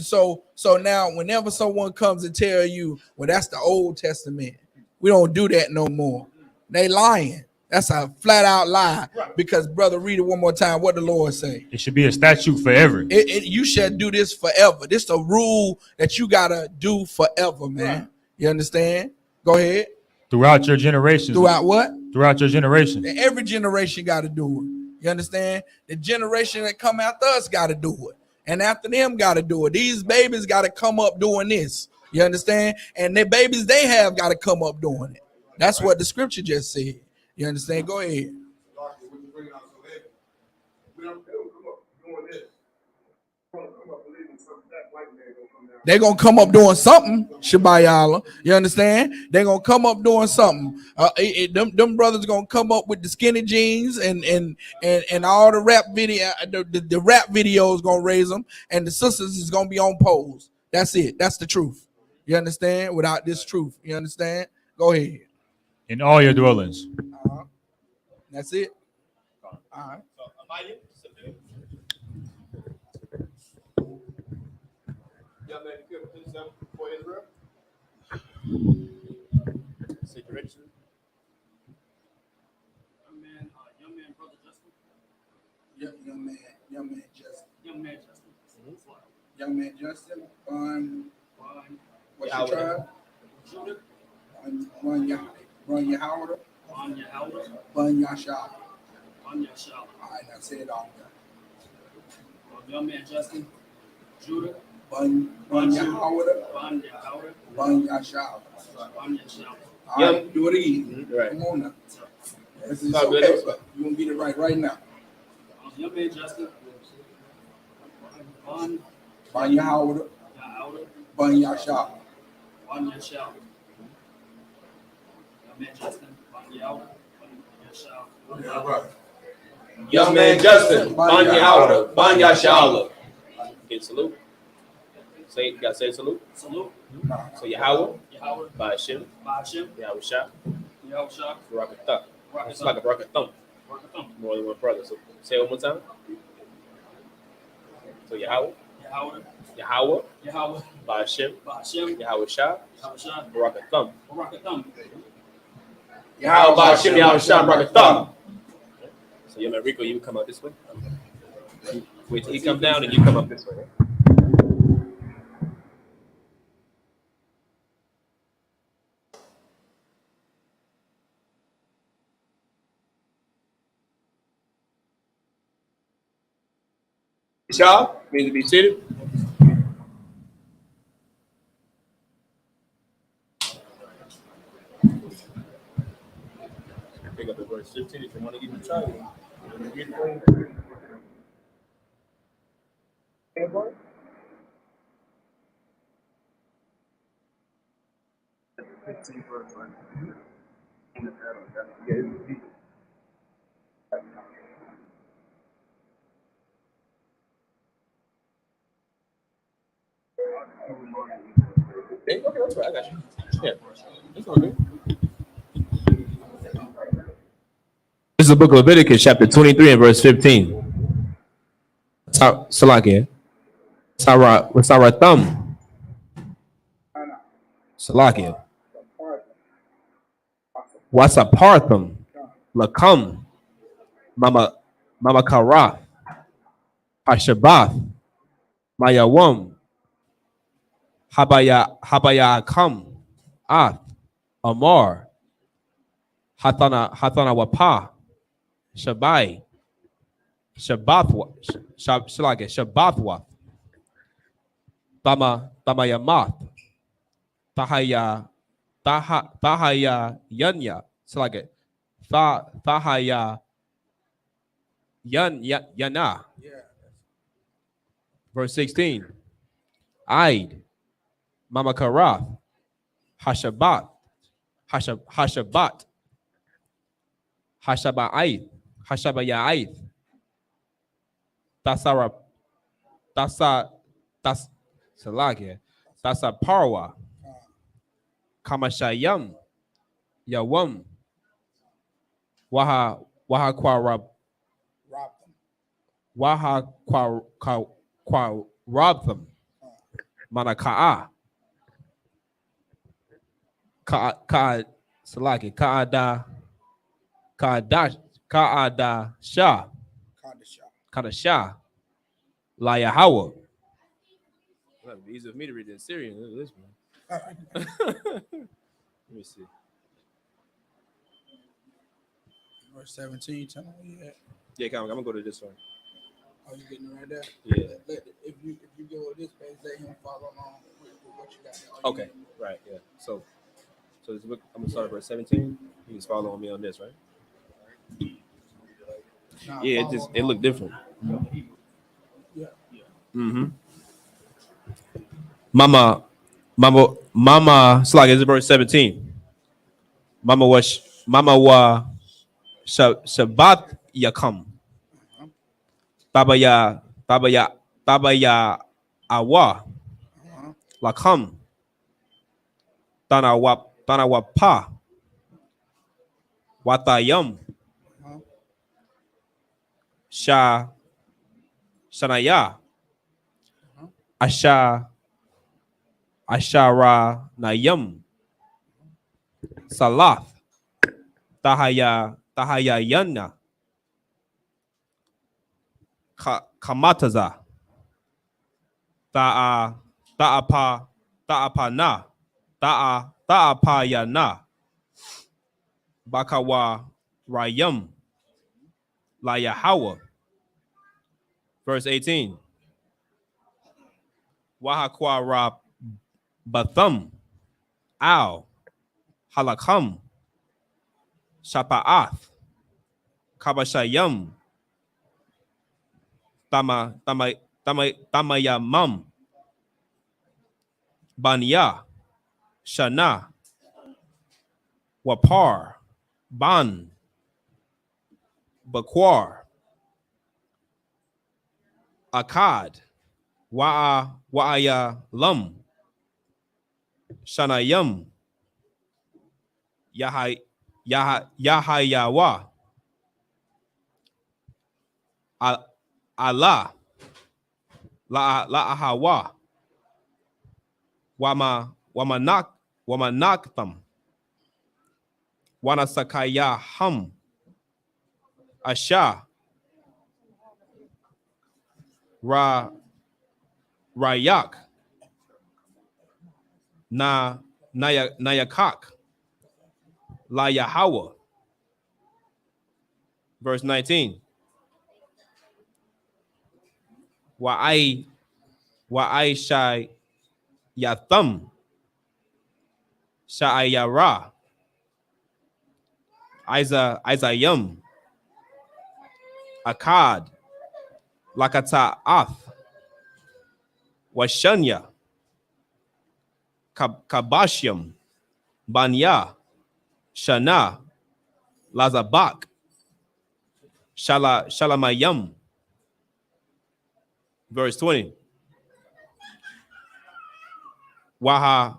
So now whenever someone comes and tell you, well, that's the Old Testament, we don't do that no more. They lying. That's a flat out lie. Because, brother, read it one more time. What the Lord say? It should be a statute forever. You shall do this forever. This is a rule that you gotta do forever, man. You understand? Go ahead. Throughout your generations. Throughout what? throughout your generation. Every generation got to do it. You understand? The generation that come after us got to do it. And after them got to do it. These babies got to come up doing this. You understand? And the babies they have got to come up doing it. That's what the scripture just said. You understand? Go ahead. They're going to come up doing something, Shabayala. You understand? They're going to come up doing something. Them brothers going to come up with the skinny jeans and all the rap video. The rap video is going to raise them, and the sisters is going to be on pose. That's it. That's the truth. You understand? Without this truth. You understand? Go ahead. In all your dwellings. That's it. All right. Young man, you could himself for Israel. Say direction. Young man, brother Justin. Young man Justin. Young man Justin. Young man Justin. What's Yahweh. your tribe? Judah. Run Yahawah. Bon Yahweh. Bun Yashab. Bon Yashab. All right, now say it all. Young man Justin. Judah. Bun Yahawah. Bon Yahweh. Bun Yashab. Bon Yashab. All right, do it again. Right. Come on now. This is All okay. good. You gonna get it right now. Young man Justin. Bon Yahawah. Yahweh. Bun Yashab. Bon Yashab. Young man Justin. Bon Yahweh. Bon Yashab. Yeah, right. Young man Justin. Bon Yahweh. Bon Yashab. Okay, salute. Say, you gotta say salute. Salute. So Yahweh. Yahweh. By Hashem. By Hashem. Yahweh Shah. Yahweh Shah. Barakatah. It's like a Barakatah. More than one brother. So say it one more time. So Yahweh. Yahweh. Yahweh. Yahweh. By Hashem. By Hashem. Yahweh Shah. Yahweh Shah. Barakatah. Barakatah. Yahweh by Hashem. Yahweh Shah. Barakatah. So yeah, man, Rico, you come out this way. Wait till he come down and you come up this way. Y'all need to be seated. Pick up the verse 15 if you want to give it a try. Okay, that's right. I got you. Yeah, it's all good. This is the book of Leviticus, chapter 23 and verse 15. Salakia. Saratham. Salakia. Wasapartham. Lakam. Mama Karath. Hashabath. Mayawam. Habaya Kam. Ath. Amar. Hathana Wapa. Shabai. Shabathwa. Tamayamath. Tahaya Yanya. Salage. Tahaya Yana. Verse 16. Aid. Mama Karath. Hashabat. Hashaba'aith. Hashabaya'aith. Tasa Parwa. Kamashayam. Yawam. Waha Rabtham. Manaka'a. Ka'ada Shah. Kadashah. La Yahawah. That'd be easy for me to read in Syrian. Look at this one. Let me see. Verse 17. Tell me where you at. Yeah, come on, I'm gonna go to this one. Oh, you getting it right there? Yeah. If you go with this page, let him follow along with what you got there. Okay. Right. Yeah. So this book, I'm gonna start at verse 17. You can follow on me on this, right? Yeah, it looked different. Yeah. Mm-hmm. Mama. It's like it's verse 17. Mama wa Shabbat yakam. Baba ya awa lakam. Tana wa pa watayam. Shanaya Ashara Nayam Salath Tahaya Yana Kamataza Ta'apa na Ta'apa Yana Bakawa Rayam La Yahawa. Verse 18. Wahakwa Ra Batham Al Halakam Shapa'ath Kabashayam Tamayamam Banya Shana Wapar Ban Bakwar Akkad Wa'aya Lum Shanayam Yahayawa Allah La'ahawa Wamanaktam Wanasakayaham Asha Rayak Nayakak La Yahawa. Verse 19. Wa'ai Shai Yatham Sha'ayara Isayam Akkad Lakata'ath Washanya Kabashyam Banya Shana Lazabak Shalamayam. Verse 20. Wahayap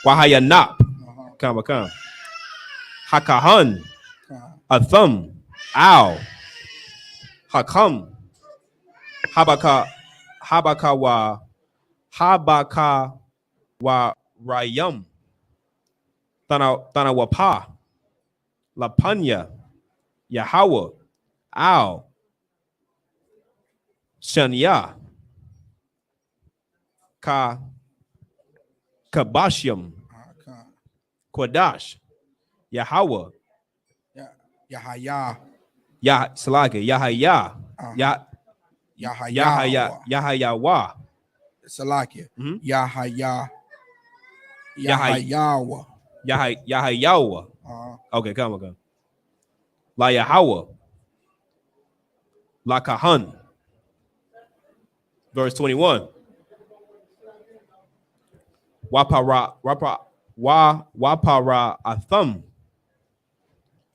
Wahayanap Come Hakahan Atham Al Hakam Habaka wa Rayam Tanawapa Lapanya Yahawa Al Shanya Kabashyam Kodash Yahawa Yahaya Yahaya Yahayawa Salakia Yahayawa. Okay, come on. La Yahawa La Kahan. Verse 21. Wapara Atham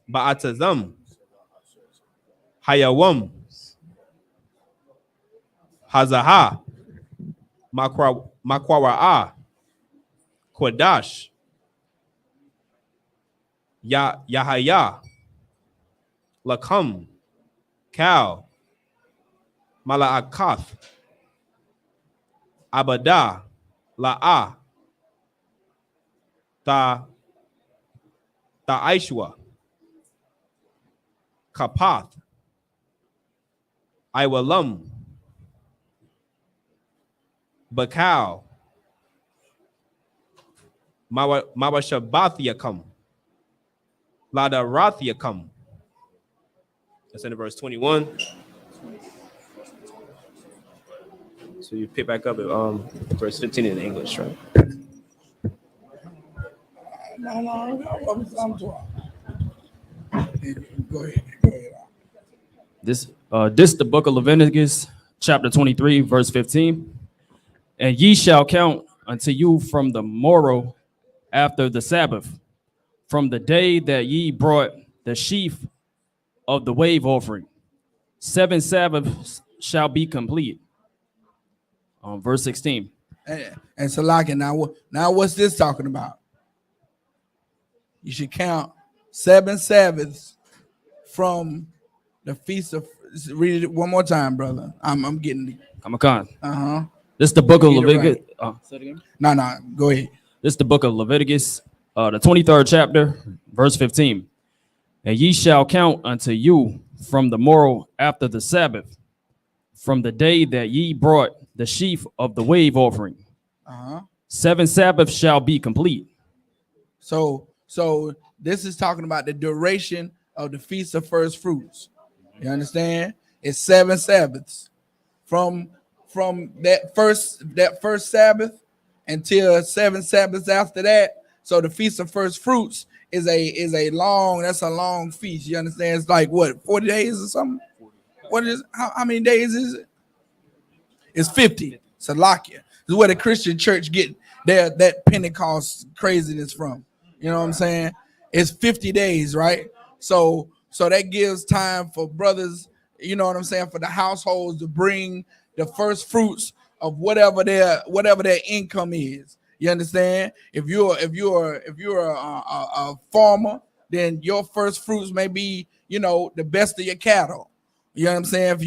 Ba'atazam Hayawam Hazaha Makwara'a Kodash Yahaya Lakam Kal Mala'akath Abada La'a Ta'aishwa Kapath Iwalam Bakal. Mawashabathiakam. Ladarathiakam. That's in verse 21. So you pick back up at verse 15 in English, right? Go ahead. This the book of Leviticus, chapter 23, verse 15. And ye shall count unto you from the morrow after the Sabbath, from the day that ye brought the sheaf of the wave offering. 7 Sabbaths shall be complete. Verse 16. And Salaki, now what's this talking about? You should count 7 Sabbaths from the feast of. Read it one more time, brother. I'm getting it. I'm a con. Uh-huh. This is the book of Leviticus. Right. Say it again? No, go ahead. This is the book of Leviticus, the 23rd chapter, verse 15. And ye shall count unto you from the morrow after the Sabbath, from the day that ye brought the sheaf of the wave offering. 7 Sabbaths shall be complete. So this is talking about the duration of the feast of first fruits. You understand? It's 7 Sabbaths from that first Sabbath until 7 Sabbaths after that. So the feast of first fruits is a long feast. You understand? It's like what, 40 days or something? What is how many days is it? It's 50. Salakia. This is where the Christian church get that Pentecost craziness from. You know what I'm saying? It's 50 days, right? So that gives time for brothers, you know what I'm saying, for the households to bring the first fruits of whatever their income is. You understand? If you're a farmer, then your first fruits may be, you know, the best of your cattle. You know what I'm saying?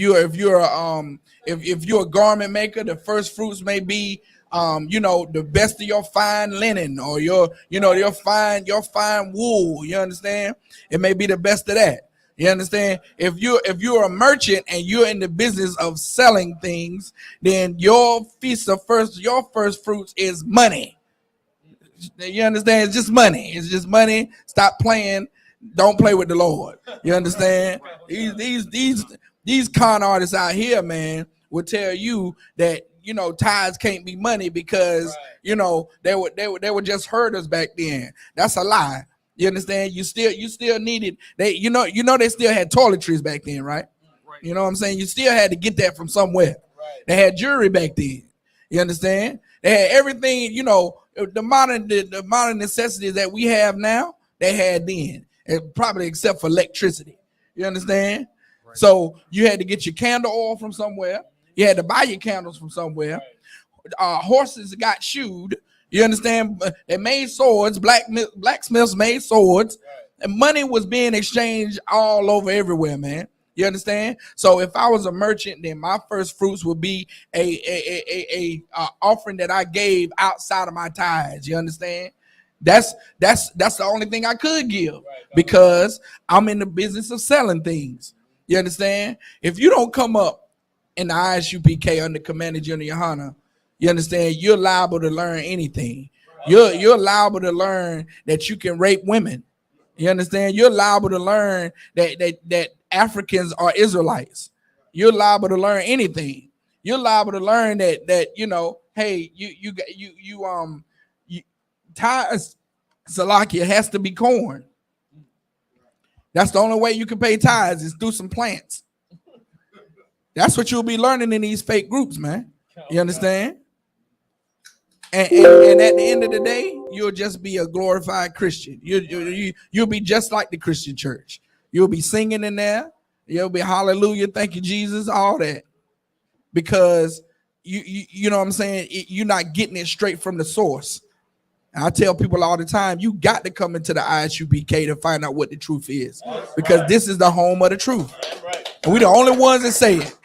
If you're a garment maker, the first fruits may be you know, the best of your fine linen or your fine wool. You understand? It may be the best of that. You understand? If you're a merchant and you're in the business of selling things, then your first fruits is money. You understand? It's just money. It's just money. Stop playing. Don't play with the Lord. You understand? These con artists out here, man, will tell you that, you know, tithes can't be money because, you know, they were just herders back then. That's a lie. You understand? You still needed they still had toiletries back then, right? You know what I'm saying? You still had to get that from somewhere. They had jewelry back then. You understand? They had everything, you know, the modern necessities that we have now, they had then, and probably except for electricity. You understand? So you had to get your candle oil from somewhere. You had to buy your candles from somewhere. Horses got shoed. You understand? They made swords. Blacksmiths made swords. And money was being exchanged all over everywhere, man. You understand? So if I was a merchant, then my first fruits would be a offering that I gave outside of my tithes. You understand? That's the only thing I could give because I'm in the business of selling things. You understand? If you don't come up in the I.S.U.P.K under Commander General YAHANNA, you understand, you're liable to learn anything. You're liable to learn that you can rape women. You understand? You're liable to learn that Africans are Israelites. You're liable to learn anything. You're liable to learn that you know, hey, you tithes, Salakia, has to be corn. That's the only way you can pay tithes is through some plants. That's what you'll be learning in these fake groups, man. You understand? And at the end of the day, you'll just be a glorified Christian. You'll be just like the Christian church. You'll be singing in there. You'll be hallelujah, thank you, Jesus, all that. Because you know what I'm saying? You're not getting it straight from the source. And I tell people all the time, you got to come into the I.S.U.P.K to find out what the truth is. Because this is the home of the truth. And we're the only ones that say it.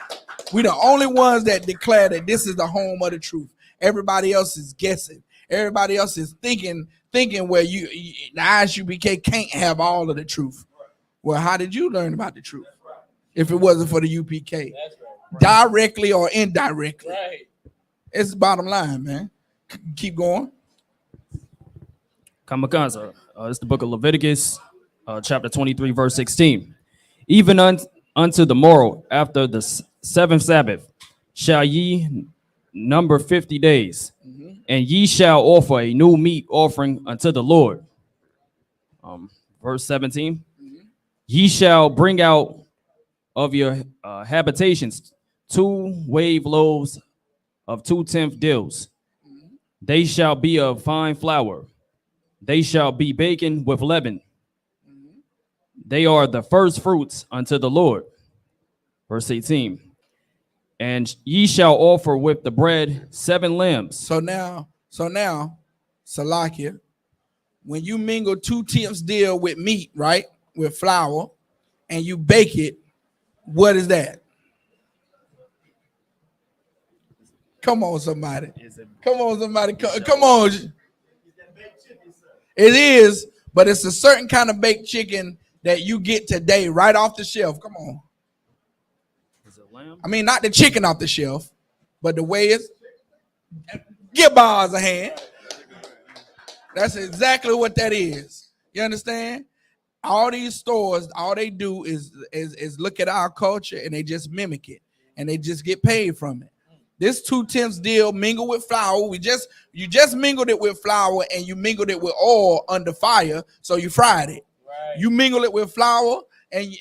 We're the only ones that declare that this is the home of the truth. Everybody else is guessing. Everybody else is thinking where the I.S.U.P.K can't have all of the truth. Well, how did you learn about the truth? If it wasn't for the UPK, directly or indirectly. It's the bottom line, man. Keep going. Kamikaze. It's the book of Leviticus, chapter 23, verse 16. Even unto the morrow after the seventh Sabbath shall ye number 50 days, and ye shall offer a new meat offering unto the Lord. Verse 17. Ye shall bring out of your habitations 2 wave loaves of 2/10 deals. They shall be of fine flour. They shall be baken with leaven. They are the first fruits unto the Lord. Verse 18. And ye shall offer with the bread 7 lambs. So now, Salakia, when you mingle 2/10 deal with meat, right, with flour, and you bake it, what is that? Come on, somebody. Come on, somebody. Come on. It is, but it's a certain kind of baked chicken that you get today right off the shelf. Come on. Is it lamb? I mean, not the chicken off the shelf, but the way it's. Give bars a hand. That's exactly what that is. You understand? All these stores, all they do is look at our culture and they just mimic it, and they just get paid from it. This 2/10 deal mingled with flour. You just mingled it with flour and you mingled it with oil under fire, so you fried it. Right. You mingle it with flour and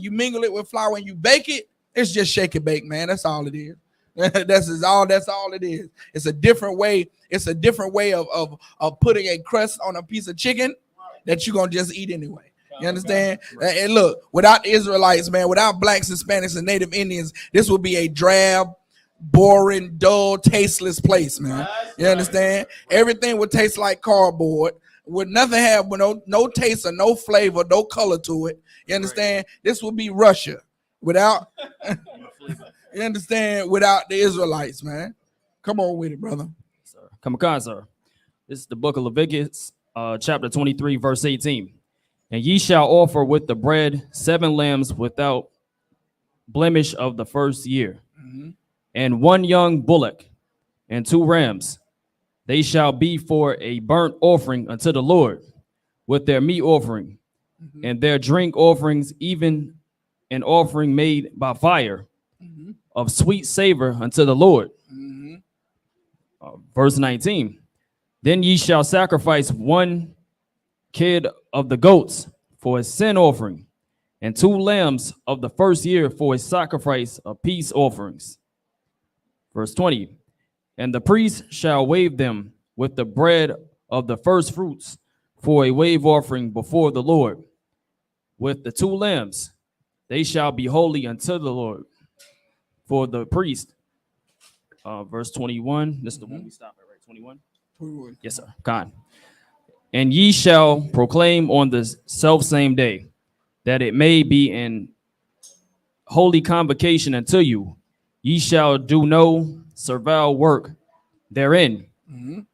you mingle it with flour and you bake it. It's just shake and bake, man. That's all it is. That's all it is. It's a different way. It's a different way of putting a crust on a piece of chicken that you're gonna just eat anyway. You understand? And look, without the Israelites, man, without blacks, Hispanics, and Native Indians, this would be a drab, boring, dull, tasteless place, man. You understand? Everything would taste like cardboard. Would nothing have no taste or no flavor, no color to it. You understand? This would be Russia without. You understand? Without the Israelites, man. Come on with it, brother. Kamikaze, sir. This is the book of Leviticus, chapter 23, verse 18. And ye shall offer with the bread 7 lambs without blemish of the first year, and 1 young bullock, and 2 rams. They shall be for a burnt offering unto the Lord, with their meat offering, and their drink offerings, even an offering made by fire, of sweet savor unto the Lord. Verse 19. Then ye shall sacrifice 1 kid of the goats for a sin offering, and 2 lambs of the first year for a sacrifice of peace offerings. Verse 20. And the priest shall wave them with the bread of the first fruits for a wave offering before the Lord. With the 2 lambs, they shall be holy unto the Lord. For the priest, verse 21. This is the one we stop at, right? 21? 21. Yes, sir. God. And ye shall proclaim on the selfsame day, that it may be an holy convocation unto you. Ye shall do no servile work therein.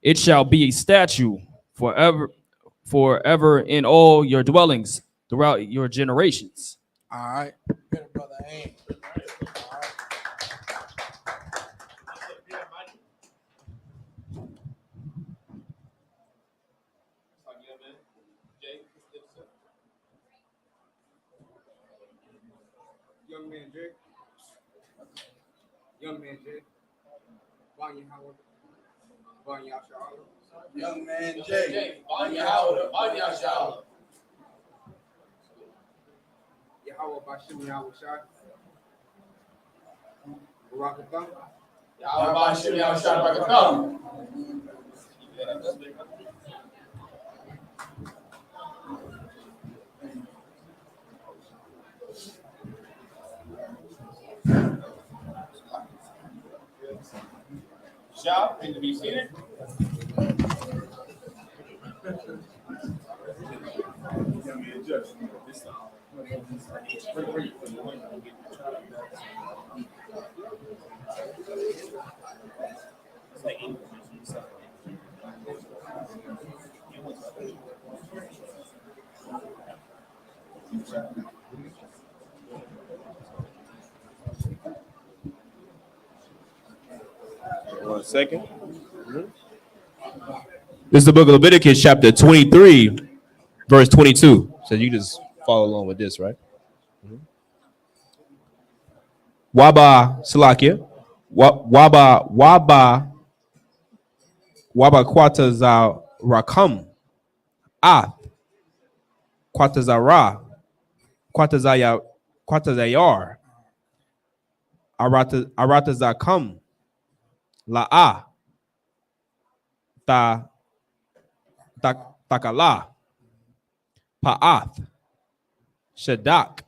It shall be a statute forever in all your dwellings throughout your generations. All right. Get a brother hand. Young man Jay. Young man Jay. Vanya Howard. Vanya Shalom. Young man Jay. Vanya Howard. Vanya Shalom. Yahweh Bashim Yahweh Shai. Barakatham. Yahweh Bashim Yahweh Shai Barakatham. Shall need to be seated. 1 second. This is the book of Leviticus, chapter 23, verse 22. So you just follow along with this, right? Waba Salakia. Waba Quataza Rakam. Ath. Quatazara. Quatazayar. Aratazakam. La'a. Takala. Pa'ath. Shadak.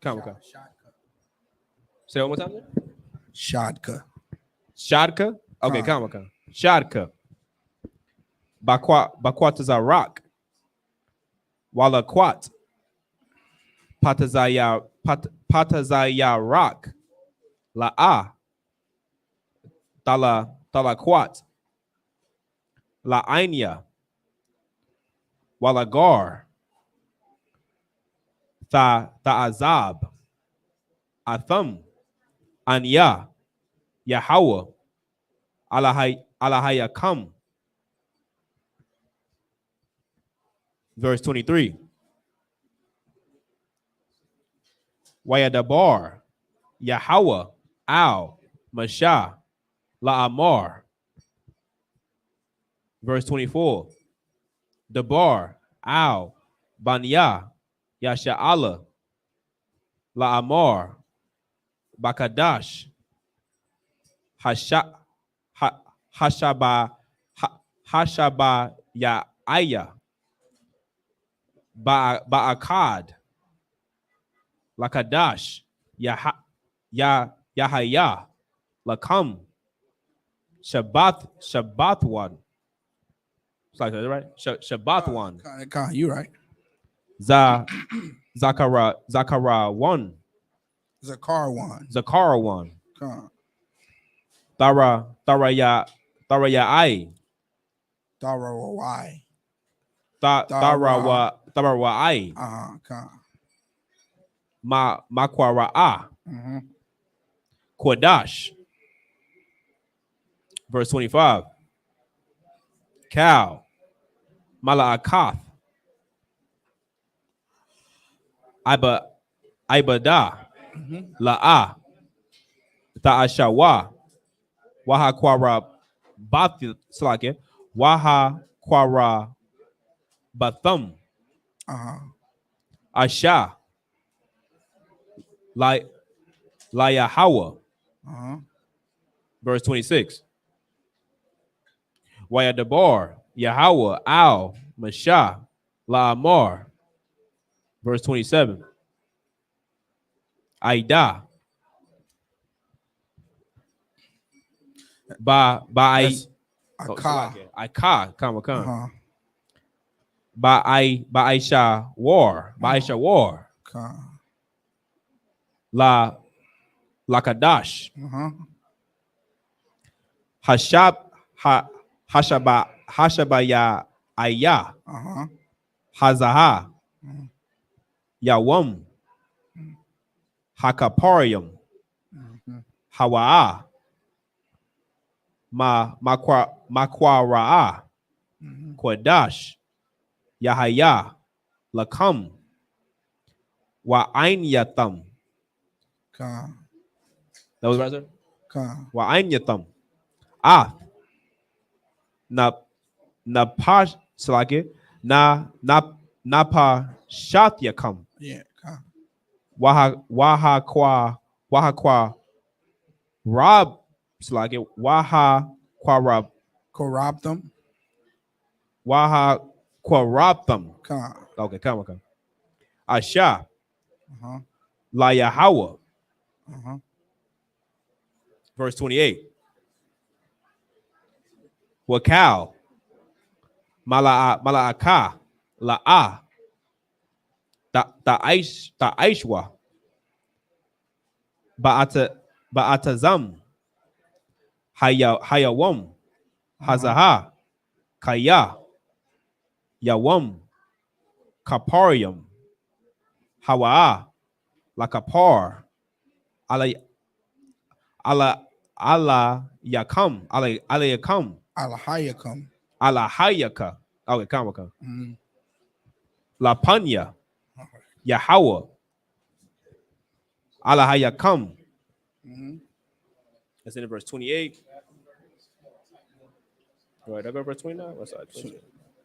Come. Say it one more time. Shadka. Shadka? Okay, come. Shadka. Bakwatazarak. Walakwat. Patazayarak. La'a. Talakwat. La'ainya. Walagar. Ta'azab. Atham. Anya. Yahweh. Alahayakam. Verse 23. Wayadabar. Yahweh. Al. Mashah. La'amar. Verse 24. Dabar. Al. Banya. Yasha'ala. La'amar. Bakadash. Hashaba Ya'aya. Ba'akad. Lakadash. Yahaya. Lakam. Shabbathwan. It's like that, right? Shabbathwan. You right. Zakarawan. Zakarawan. Tharayai. Tharawai. Makwara'a. Quadash. Verse 25. Cow. Mala'akath. Ibada. La'a. Ta'ashawa. Waha Kwara Bath Slake. Waha Kwara Bathum. Asha. Layahawa. Verse 26. Wayadabar. Yahweh. Al. Mashah. La'amar. Verse 27. Aida. Ika. Come. Aisha war. Aisha war. Lakadash. Hashabaya Aya. Hazaha. Yawam. Hakaparium. Hawa'a. Makwara'a. Quadash. Yahaya. Lakam. Wa'ainyatham. That was right, sir? Wa'ainyatham. Napash Salaki. Napa Shatyakam. Yeah. Waha kwa Rob Salaki. Waha kwa Rob. Corruptum. Waha Quarabtham. Okay, come. Asha. La Yahweh. Verse 28. Wakal. Mala'aka. La'a. Ta'aishwa. Ba'atazam. Hayawam. Hazaha. Kaya. Yawam. Kaparium. Hawa'a. Lakapar. Allah yakam. Allah yakam. Al-Hayakam. Allah hayaka. Okay, come. La Panya. Yahweh. Allah hayakam. That's in verse 28. All right, I go verse 29. What's that?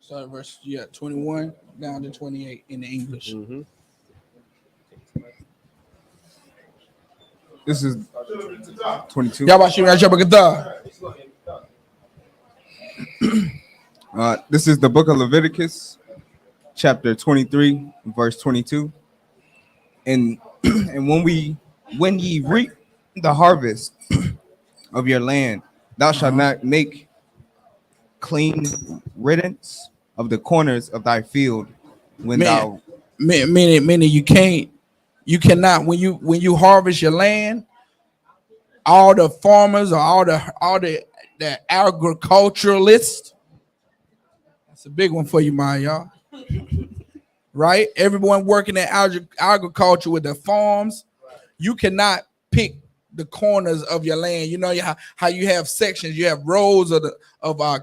So verse 21 down to 28 in the English. This is 22. This is the book of Leviticus, chapter 23, verse 22. And when ye reap the harvest of your land, thou shalt not make clean riddance of the corners of thy field meaning you cannot when you harvest your land, all the farmers or all the agriculturalists, that's a big one for you, y'all. Right? Everyone working in agriculture with their farms, you cannot pick the corners of your land. You know how you have sections, you have rows of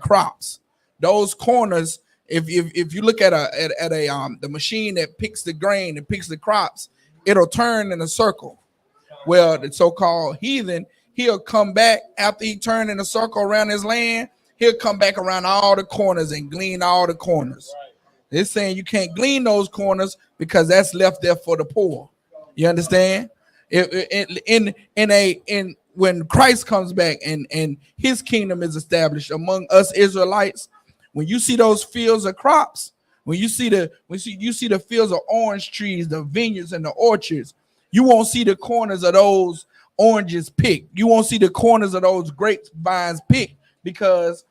crops. Those corners, if you look at the machine that picks the grain and picks the crops, it'll turn in a circle. Well, the so-called heathen, he'll come back after he turned in a circle around his land. He'll come back around all the corners and glean all the corners. They're saying you can't glean those corners because that's left there for the poor. You understand? When Christ comes back and his kingdom is established among us Israelites, when you see those fields of crops, when you see the fields of orange trees, the vineyards and the orchards, you won't see the corners of those oranges picked. You won't see the corners of those grapevines picked because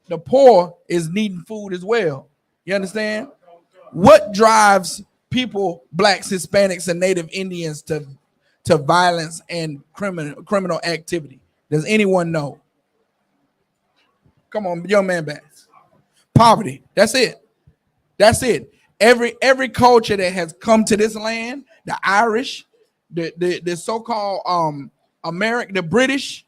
the poor is needing food as well. You understand? What drives people, blacks, Hispanics, and Native Indians to violence and criminal activity? Does anyone know? Come on, young man back. Poverty. That's it. That's it. Every culture that has come to this land, the Irish, the so-called American, the British,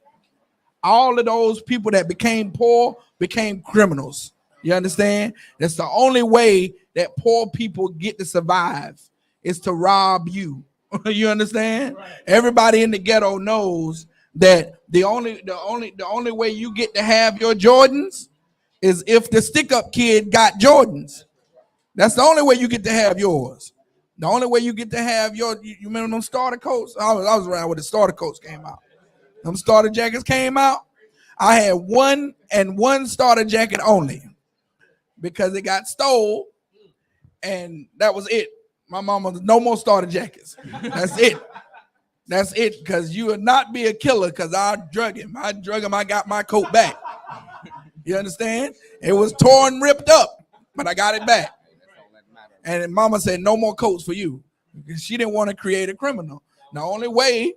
all of those people that became poor became criminals. You understand? That's the only way that poor people get to survive is to rob you. You understand? Right. Everybody in the ghetto knows that the only way you get to have your Jordans is if the stick-up kid got Jordans. That's the only way you get to have yours. The only way you get to have you remember them starter coats? I was around when the starter coats came out. Them starter jackets came out. I had one starter jacket only, because it got stole, and that was it. My mama, no more starter jackets. That's it. That's it, because you would not be a killer, because I drug him. I got my coat back. You understand? It was torn, ripped up, but I got it back. And mama said, no more coats for you, because she didn't want to create a criminal. The only way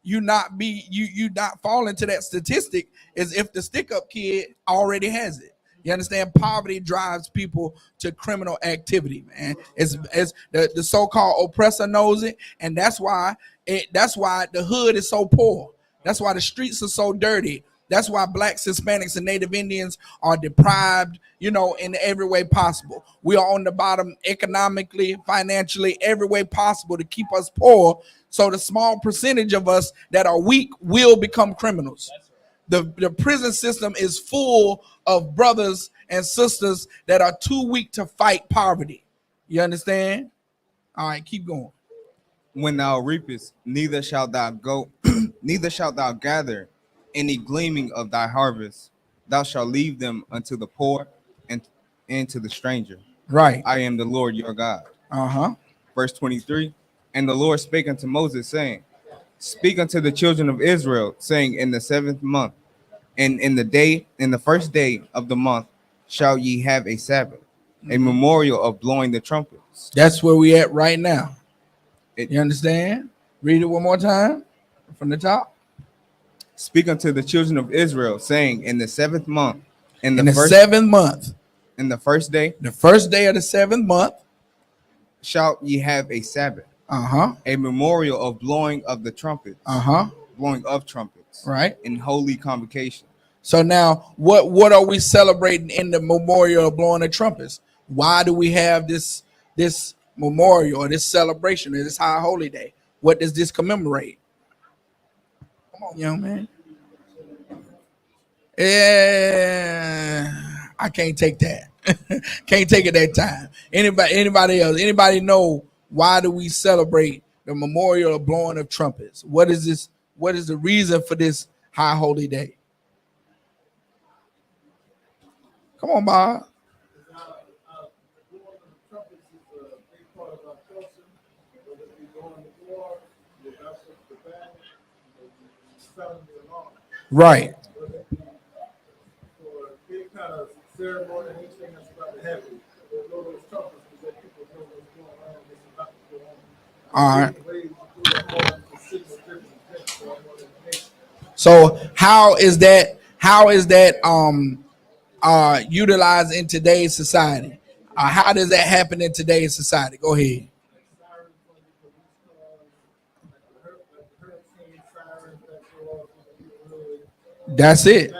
you not fall into that statistic is if the stick-up kid already has it. You understand? Poverty drives people to criminal activity, man. It's the so-called oppressor knows it, and that's why the hood is so poor. That's why the streets are so dirty. That's why blacks, Hispanics, and Native Indians are deprived, in every way possible. We are on the bottom economically, financially, every way possible to keep us poor. So the small percentage of us that are weak will become criminals. The prison system is full of brothers and sisters that are too weak to fight poverty. You understand? All right, keep going. When thou reapest, neither shalt thou gather any gleaming of thy harvest. Thou shalt leave them unto the poor and to the stranger. Right. I am the Lord your God. Verse 23. And the Lord spake unto Moses, saying, speak unto the children of Israel, saying, in the 7th month, and in the first day of the month, shall ye have a Sabbath, a memorial of blowing the trumpets. That's where we at right now. You understand? Read it one more time from the top. Speak unto the children of Israel, saying, in the 7th month, in the 7th month, in the first day of the 7th month, shall ye have a Sabbath, a memorial of blowing of the trumpets. blowing of trumpets, right, in holy convocation. So now, what are we celebrating in the memorial of blowing the trumpets? Why do we have this memorial or this celebration or this high holy day? What does this commemorate? Come on, young man. Yeah, I can't take that. Can't take it that time. Anybody else? Anybody know why do we celebrate the memorial of blowing of trumpets? What is this? What is the reason for this high holy day? Come on, Bob. Right. All right. So how is that utilized in today's society? How does that happen in today's society? Go ahead. That's it.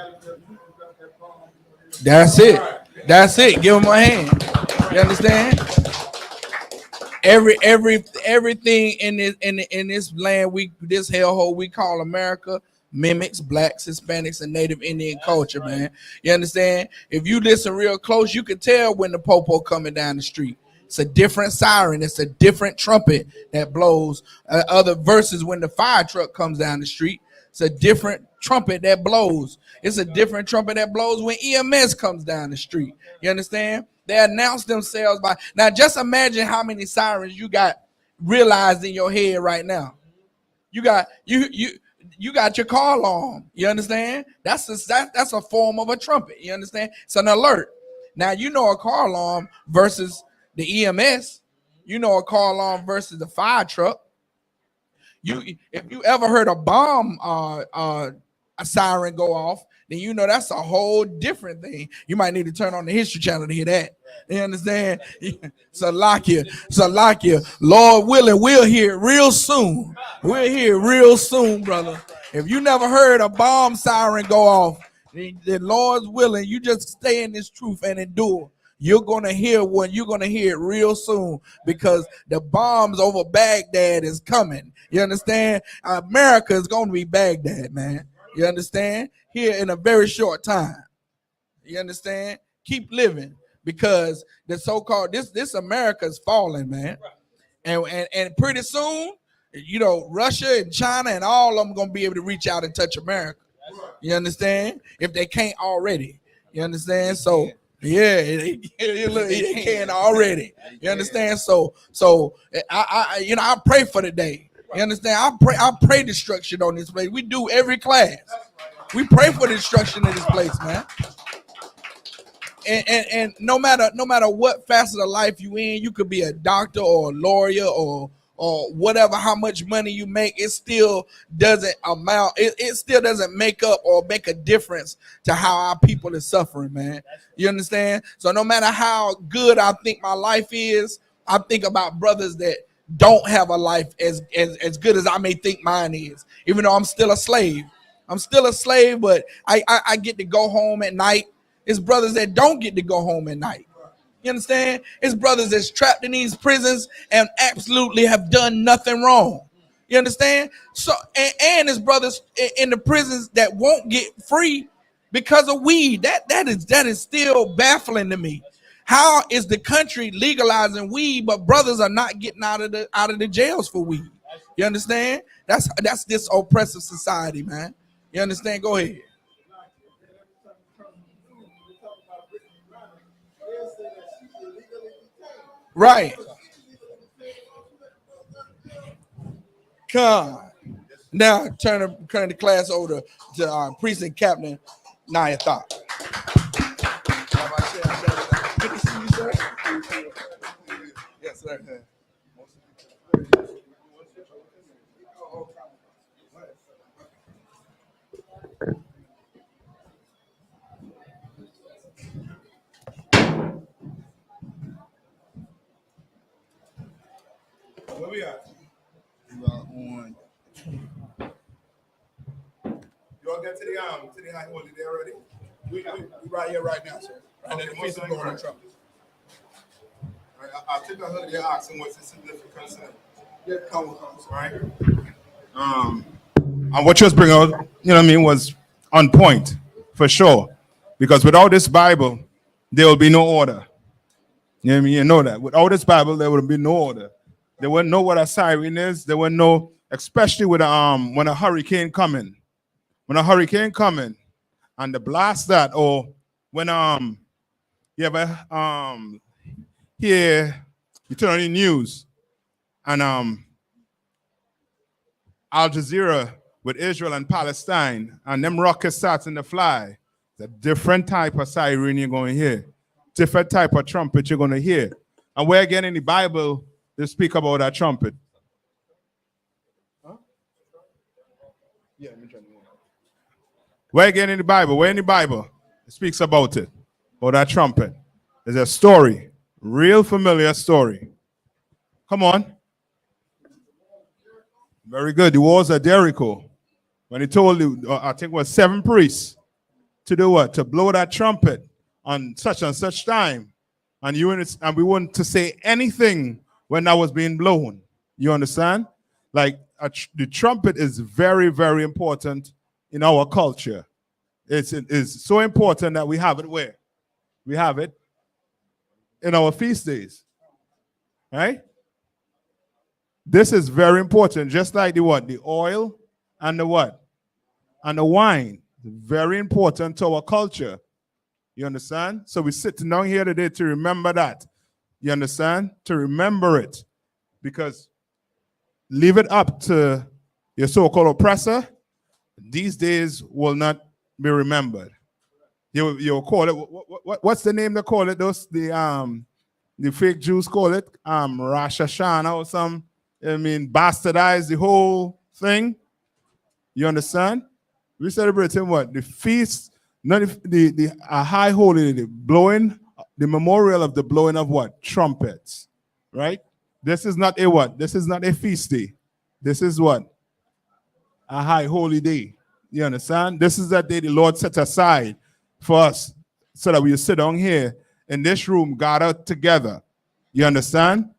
That's it. That's it. Give them a hand. You understand? Everything in this land, this hellhole we call America, mimics blacks, Hispanics, and Native Indian culture, man. You understand? If you listen real close, you can tell when the popo coming down the street. It's a different siren. It's a different trumpet that blows. Other verses when the fire truck comes down the street, it's a different trumpet that blows. It's a different trumpet that blows when EMS comes down the street. You understand? They announce themselves by now. Just imagine how many sirens you got realized in your head right now. You got you got your car alarm. You understand? That's a form of a trumpet. You understand? It's an alert. Now you know a car alarm versus the EMS. You know a car alarm versus the fire truck. If you ever heard a bomb a siren go off, then you know that's a whole different thing. You might need to turn on the History Channel to hear that. You understand? Salakia. Lord willing, we'll hear real soon. We'll hear real soon, brother. If you never heard a bomb siren go off, then Lord's willing, you just stay in this truth and endure. You're gonna hear it real soon, because the bombs over Baghdad is coming. You understand? America is gonna be Baghdad, man. You understand? Here in a very short time. You understand? Keep living, because the so-called this America is falling, man. And pretty soon, you know, Russia and China and all of them gonna be able to reach out and touch America. You understand? If they can't already. You understand? So yeah, they can already. You understand? So I pray for the day. You understand? I pray destruction on this place. We do every class. We pray for the destruction of this place, man. And no matter what facet of life you in, you could be a doctor or a lawyer or whatever, how much money you make, it still doesn't amount. It still doesn't make up or make a difference to how our people is suffering, man. You understand? So no matter how good I think my life is, I think about brothers that don't have a life as good as I may think mine is, even though I'm still a slave. I'm still a slave, but I get to go home at night. It's brothers that don't get to go home at night. You understand? It's brothers that's trapped in these prisons and absolutely have done nothing wrong. You understand? So and it's brothers in the prisons that won't get free because of weed. That is still baffling to me. How is the country legalizing weed, but brothers are not getting out of the jails for weed? You understand? That's this oppressive society, man. You understand? Go ahead. Right. Come. Now turn the class over to Precinct Captain Nayatha. Good to see you, sir. Yes, sir. Where we at? We are on You all get to the high holy day already? We right here right now, sir. Right at the feast of blowing the trumpet. Right, I think I heard you asking what's the significance. Yeah, come on. Right? And what you was bringing out, you know what I mean, was on point for sure. Because without this Bible, there will be no order. You know what I mean? You know that. Without this Bible, there would be no order. They wouldn't know what a siren is. They wouldn't know, especially with when a hurricane coming. When a hurricane coming and the blast that, or when you ever hear, you turn on the news and Al Jazeera with Israel and Palestine, and them rockets starting to fly. It's a different type of siren you're going to hear. Different type of trumpet you're going to hear. And where again in the Bible, they speak about that trumpet. Huh? Yeah, let me try to move. Where again in the Bible? Where in the Bible? It speaks about it. About that trumpet. There's a story. Real familiar story. Come on. Very good. The walls of Jericho. When he told you, I think it was 7 priests to do what? To blow that trumpet on such and such time. And we want to say anything when that was being blown. You understand? Like the trumpet is very, very important in our culture. It's so important that we have it where? We have it in our feast days. Right? This is very important, just like the what? The oil and the what? And the wine. Very important to our culture. You understand? So we're sitting down here today to remember that. You understand? To remember it. Because leave it up to your so-called oppressor, these days will not be remembered. You'll call it, what's the name they call it? The fake Jews call it Rosh Hashanah or something. I mean, bastardize the whole thing. You understand? We celebrating what? The feast, not the high holy, the blowing, the memorial of the blowing of what? Trumpets. Right? This is not a what? This is not a feast day. This is what? A high holy day. You understand? This is that day the Lord set aside for us so that we sit down here in this room, gathered together. You understand?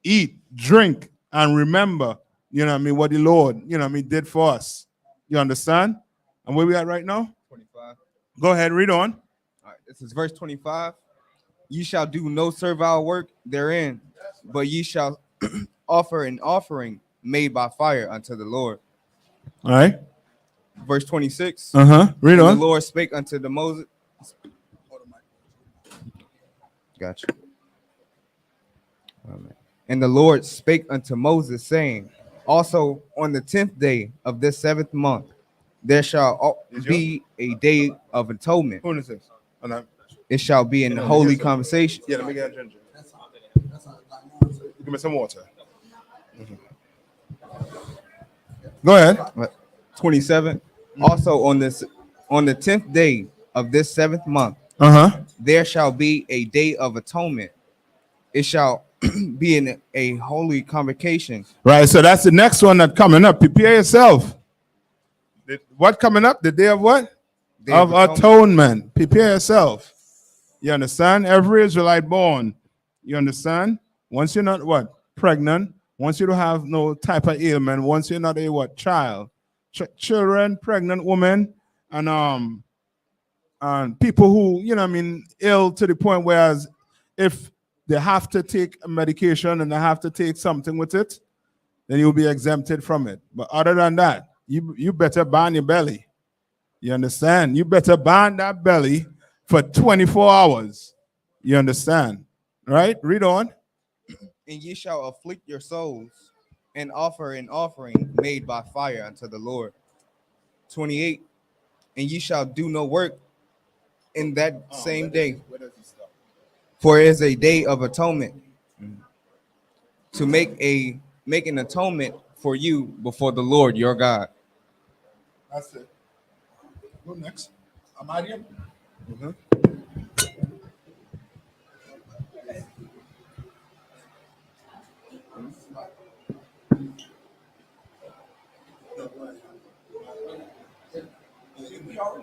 Eat, drink, and remember, you know what I mean, what the Lord, you know what I mean, did for us. You understand? And where we at right now? 25. Go ahead, read on. All right, this is verse 25. Ye shall do no servile work therein, but ye shall offer an offering made by fire unto the Lord. All right. Verse 26. Read on. The Lord spake unto the Moses. Gotcha. And the Lord spake unto Moses, saying, also on the 10th day of this 7th month, there shall be a day of atonement. Who is this? It shall be in holy conversation. Yeah, let me get a ginger. Give me some water. Go ahead. 27. Also on the 10th day of this 7th month, there shall be a day of atonement. It shall be in a holy convocation. Right, so that's the next one that's coming up. Prepare yourself. What coming up? The day of what? Day of atonement. Prepare yourself. You understand? Every Israelite born. You understand? Once you're not what? Pregnant. Once you don't have no type of ailment. Once you're not a what? Child. Children, pregnant women, and people who, you know what I mean, ill to the point whereas if they have to take a medication and they have to take something with it, then you'll be exempted from it. But other than that, you better bind your belly. You understand? You better bind that belly for 24 hours. You understand? Right? Read on. And ye shall afflict your souls and offer an offering made by fire unto the Lord. 28. And ye shall do no work in that same day. For it is a day of atonement, to make an atonement for you before the Lord your God. That's it. Go next. Amadia. Come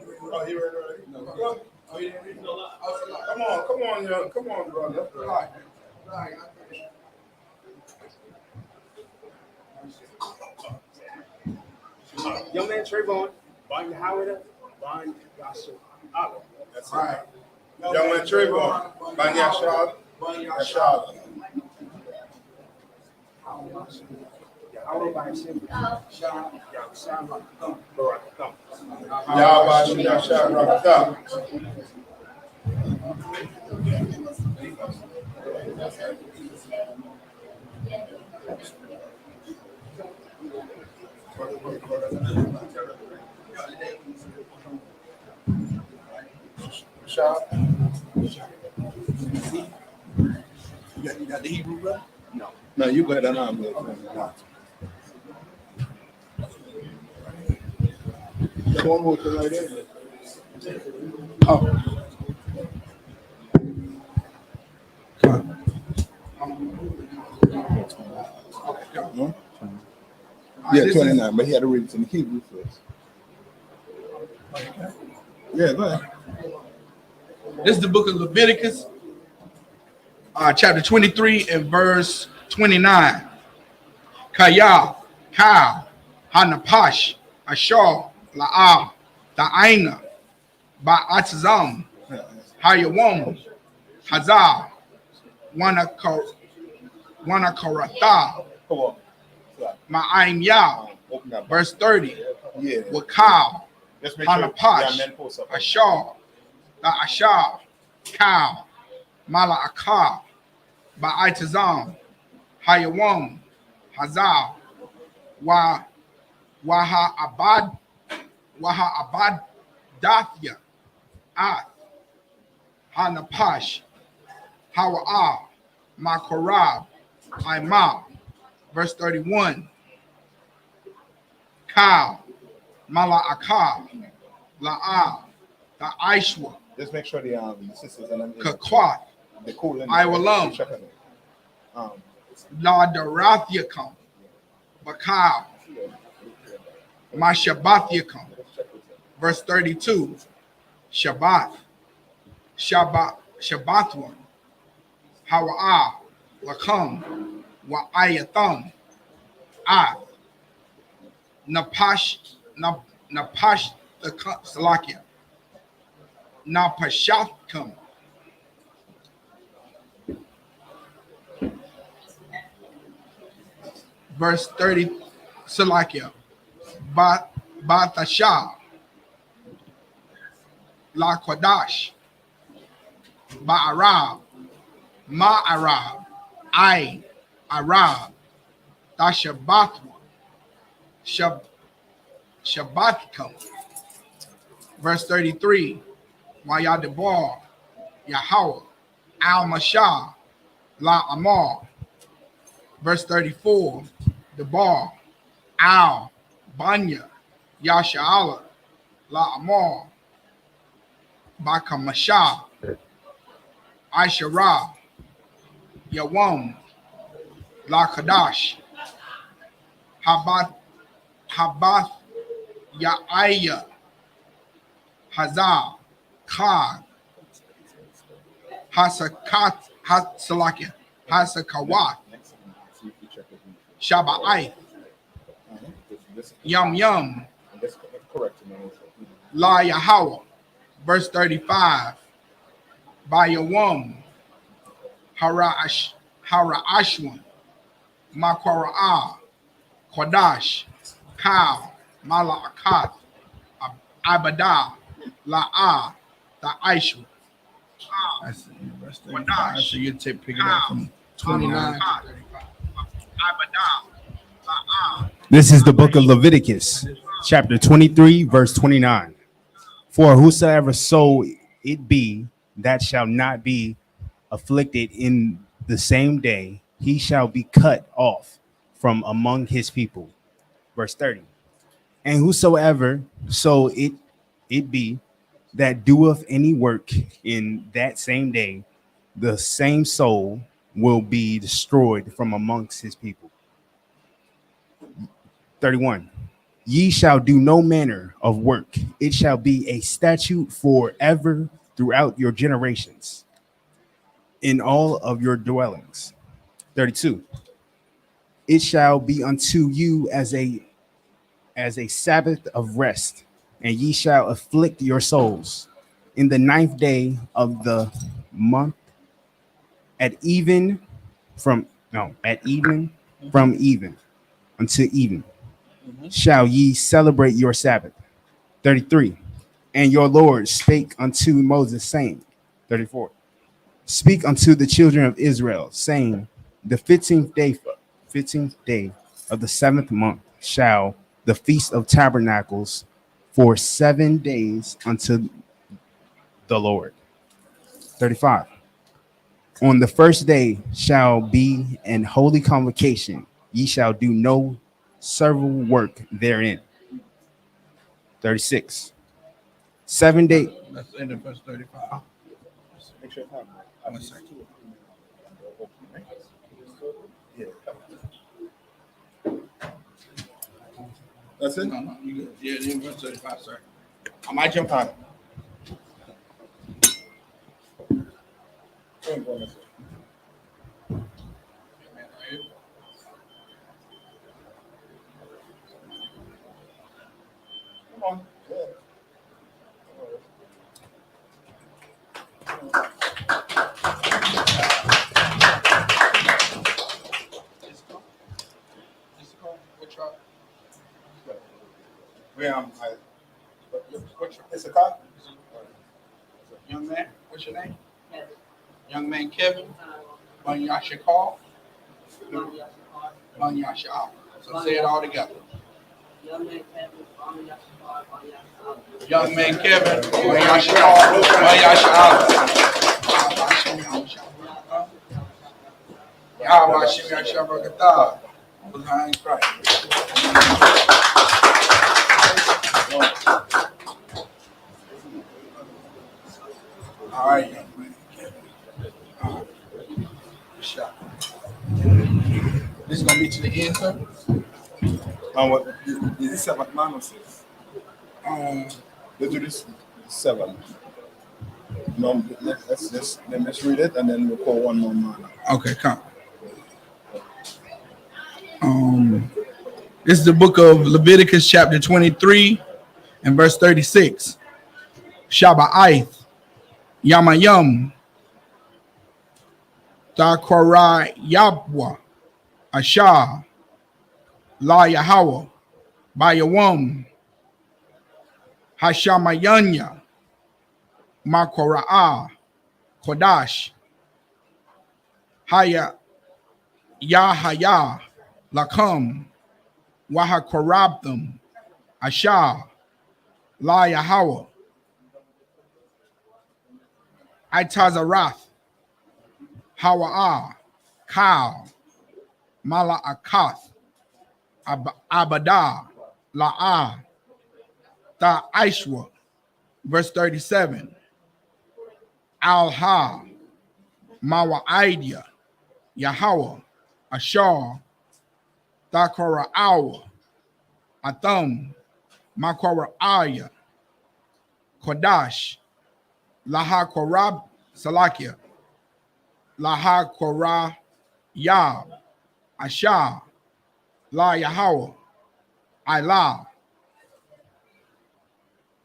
on, young. Come on, brother. Young man Trayvon, Bon Howard, Bon Yasha. That's All right. Young man Trayvon, Ban Yashab, Yashab. Yahweh Yashab Rakatah. You got the Hebrew, brother? No, you go ahead and I'm going. One more thing right there. Oh. Yeah, 29, but he had to read it in the Hebrew first. Yeah, go ahead. This is the book of Leviticus, chapter 23 and verse 29. Kaya, Kal, Hanapash, Ashar, La'ah, Ta'aina, Ba'atzam, Hayawam, Hazar, Wanakarata, Ma'aim Yah, verse 30. Yeah. Wakal, Just make sure Hanapash, Ashar, Ashar, Kal, Mala Akar, Ba'atzam, Hayawam, Hazar, Waha Abad Dathia, Ath, Hanapash, Hawa'ah, Makorab, Imam, verse 31. Kal, Mala Akar, La'ah, the Aishwa, just make sure the sisters and Kakwath, the cool in Iwalam, La Darathiacum, Bakal, Mashabathiacum, verse 32. Shabbathwan, Hawa'ah, Lakam, Wa'ayatham, Ah, Napash, the Salakia, Napashathkum, verse 30, Salakia, Bathashah, La Quadash, Ba'arab, Ma'arab, Arab, Dashabathwa, Shabbatkam, verse 33, Wayadabar, Yahweh, Al-Mashah, La Amar, verse 34, Debar, Al, Banya, Yasha'ala, La Amar, Bakamashah, Aisharah, Yawam, La Kadash, Habath, Ya'aya, Hazar, Kag, Hasakat, Hasalakia, Hasakawat, Shaba'ai, Yum, La Yahweh, verse 35, Bayawam, Hara'ashwan, Makwara'ah, Quadash, Kal, Mala'akat, Abadah, La'ah, the Aishwa. So you pick it up from 29. This is the book of Leviticus, chapter 23, verse 29. For whosoever soul it be that shall not be afflicted in the same day, he shall be cut off from among his people. Verse 30. And whosoever soul it be that doeth any work in that same day, the same soul will be destroyed from amongst his people. 31. Ye shall do no manner of work. It shall be a statute forever throughout your generations in all of your dwellings. 32. It shall be unto you as a Sabbath of rest, and ye shall afflict your souls in the 9th day of the month at even from even until even shall ye celebrate your Sabbath. 33. And your Lord spake unto Moses, saying, 34. Speak unto the children of Israel, saying, the 15th day of the 7th month shall the feast of tabernacles for 7 days unto the Lord. 35. On the first day shall be an holy convocation. Ye shall do no servile work therein. 36. 7 days. Let's end at verse 35. Make sure One second. That's it? No, you good. Yeah, in verse 35, sir. I might jump on it. Come on. Yeah. It's a cop. Young man, what's your name? Kevin. Young man Kevin. I.S.U.P.K. I.S.U.P.K. So say it all together. Young man Kevin. I.S.U.P.K. Young man Kevin. I.S.U.P.K. I.S.U.P.K. All right, young man. This is gonna be to the end, sir. What is this 7th man or 6? Let's do this 7. No, let's read it and then we'll call one more man. Okay, come. This is the book of Leviticus, chapter 23, and verse 36. Shaba'ith, Yamayam, Dakora Yabwa, Asha, La Yahweh, Bayawam, Hashamayanya, Makora'ah, Kodash, Haya, Yahaya, Lakam, Wahakorabtham, Asha, La Yahweh, Itazarath, Hawa'ah, Kal, Mala'akath, Abadah, La'ah, Ta'ishwa. Verse 37. Al-Ha, Mawa'idya, Yahweh, Ashar, Thakora'awa, Atham, Makora'aya, Kodash, Laha Korab, Salakia, Laha Korah, Yab, Ashah, La Yahweh, Ilah,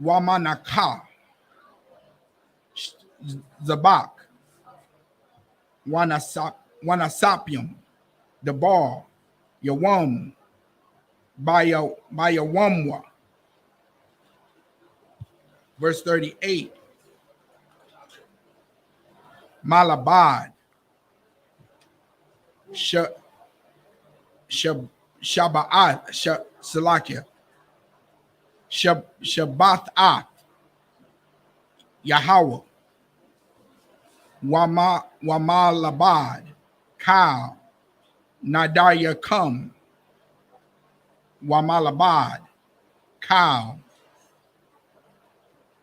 Wamanaka, Zabak, Wanasapium, Debar, Yawam, Bayawamwa. Verse 38. Malabad, Shabbat, Salakia, Shabbath, Yahweh, Wamalabad, Kal, Nadaya Kum, Wamalabad, Kal,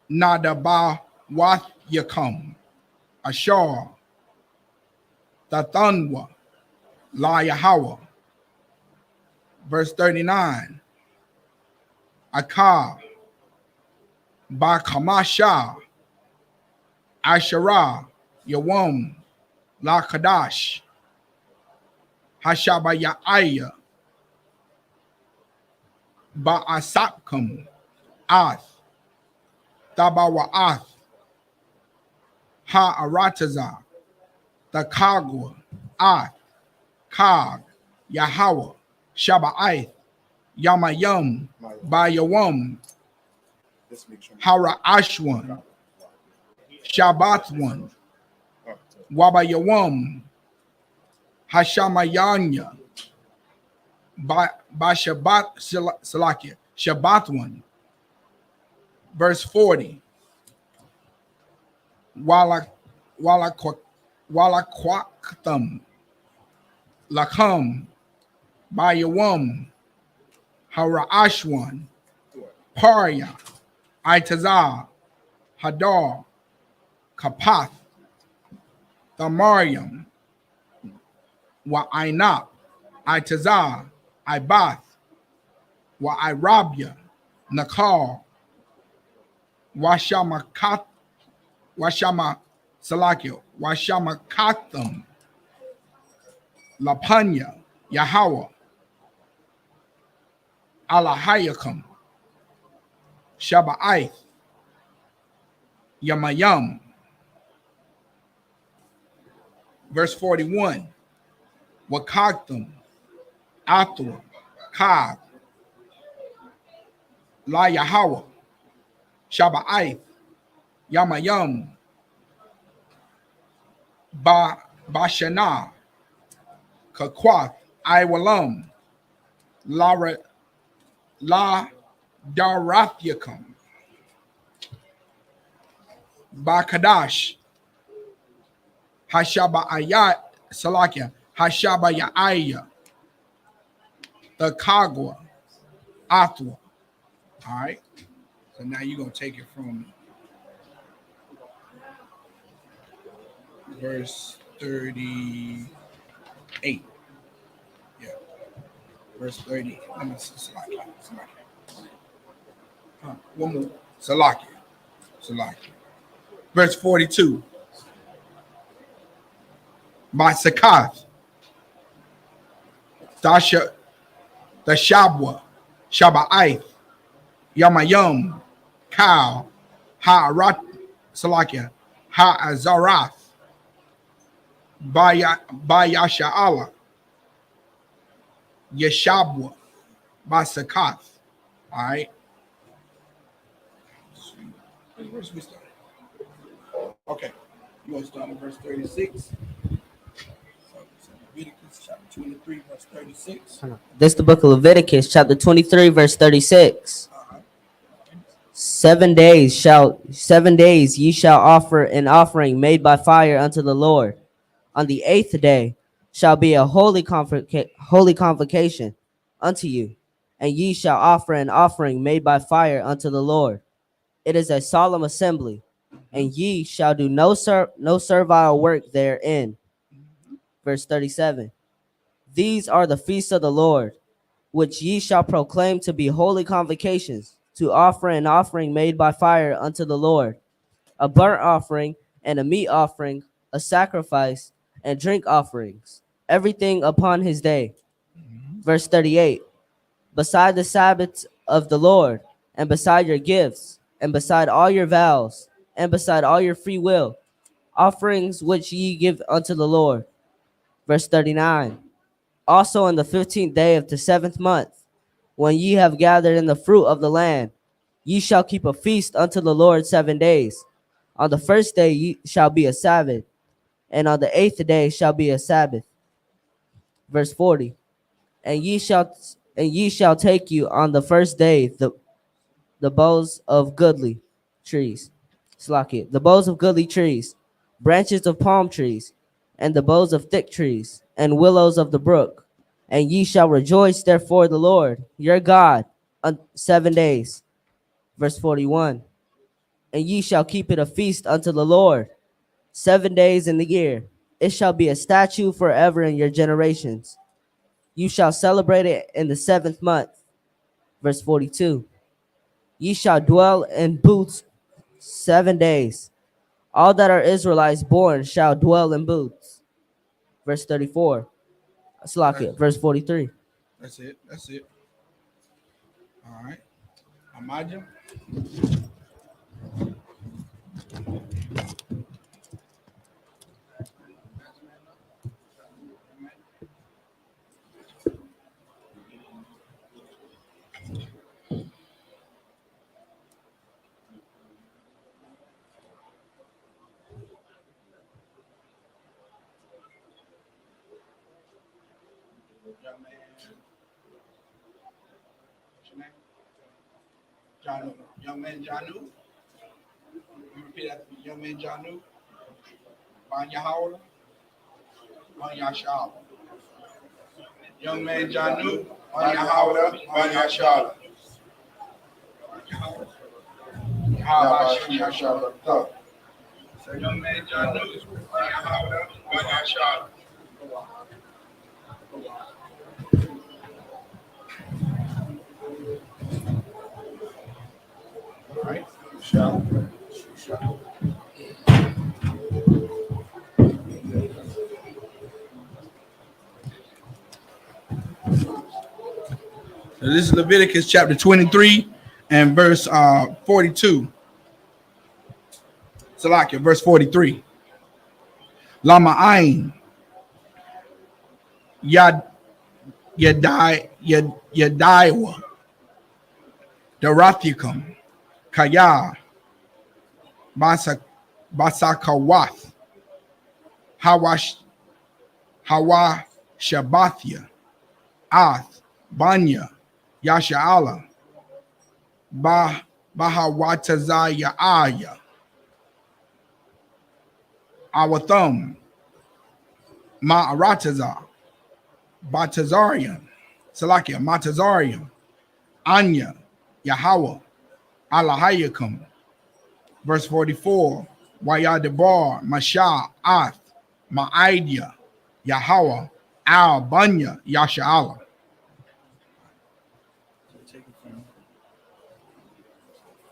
Nadaba Wathyakum, Ashar, Tathanwa, La Yahweh. Verse 39. Aka, Ba Kamasha, Asherah, Yawam, La Kadash, Hashaba Ya'aya, Ba Asapkum, Ath, Tabawa'ath, Ha Arataza, the Kagwa, Ath, Kag, Yahweh, Shaba'ath, Yamayum, Bayawam, Hara Ashwan, Shabbathwan, Wabayawam, Hashamayanya, by Shabbat Salakia, Shabbathwan, verse 40. Walakwaktam, Lakam, Bayawam, Harashwan, Parya, Itazah, Hadar, Kapath, Thamarium, Wa'inap, Itazah, Ibath, Wa'irabya, Nakal, Washama Salakio, Washamakatham, Lapanya, Yahweh, Alahayakam, Shaba'ath, Yamayam. Verse 41. Wakaktham, Athra, Kag, La Yahweh, Shaba'ath, Yamayam, Bashana, Kakwath, Iwalam, La Darathiakam, Bakadash, Hashaba Ayat, Salakia, Hashaba Ya'aya, the Kagwa, Athwa. All right. So now you're going to take it from verse 38. Yeah. Verse 30. Let me see. Salakia. One more. Salakia. Verse 42. By Sakath, the Shabwa, Shaba'ath, Yamayum, Kal, Ha'arat, Salakia, Ha'azarath, Bayasha'ala, Yeshabwa, by Sakath. All right. Where's we start? Okay. You want to start in verse 36? Leviticus chapter 23, verse 36. This is the book of Leviticus, chapter 23, verse 36. 7 days ye shall offer an offering made by fire unto the Lord. On the 8th day shall be a holy convocation unto you, and ye shall offer an offering made by fire unto the Lord. It is a solemn assembly, and ye shall do no servile work therein. Verse 37. These are the feasts of the Lord, which ye shall proclaim to be holy convocations, to offer an offering made by fire unto the Lord, a burnt offering and a meat offering, a sacrifice and drink offerings, everything upon his day. Verse 38. Beside the Sabbaths of the Lord, and beside your gifts, and beside all your vows, and beside all your free will, offerings which ye give unto the Lord. Verse 39. Also on the 15th day of the 7th month, when ye have gathered in the fruit of the land, ye shall keep a feast unto the Lord 7 days. On the first day ye shall be a Sabbath, and on the 8th day shall be a Sabbath. Verse 40. And ye shall take you on the first day the boughs of goodly trees. Slack the boughs of goodly trees, branches of palm trees, and the boughs of thick trees, and willows of the brook. And ye shall rejoice therefore the Lord your God on 7 days. Verse 41. And ye shall keep it a feast unto the Lord 7 days in the year. It shall be a statute forever in your generations. You shall celebrate it in the 7th month. Verse 42. Ye shall dwell in booths 7 days. All that are Israelites born shall dwell in booths. Verse 34. Slakia, verse 43. That's it. That's it. All right. Imagine. Janu. Young man Janu. You repeat after me. Young man Janu. Banya Howard. Banya Shala. Young man Janu. Banya Howard. Banya Shala. How about Banya Shala? So young man Janu. Banya Howard. Banya Shala. All right. Shala. So this is Leviticus chapter 23 and verse 42. Salakia, verse 43. Lama ayin yad yadaiwa darathikum kaya basakawath hawa shabathya ath banya yasha'ala bahawatazaya aya awathum ma'arataza batazarian salakia matazarian anya Yahweh alahayakum. Verse 44. Wayadabar Masha Ath Ma'idya Yahweh Al Banya Yasha'ala. Take it from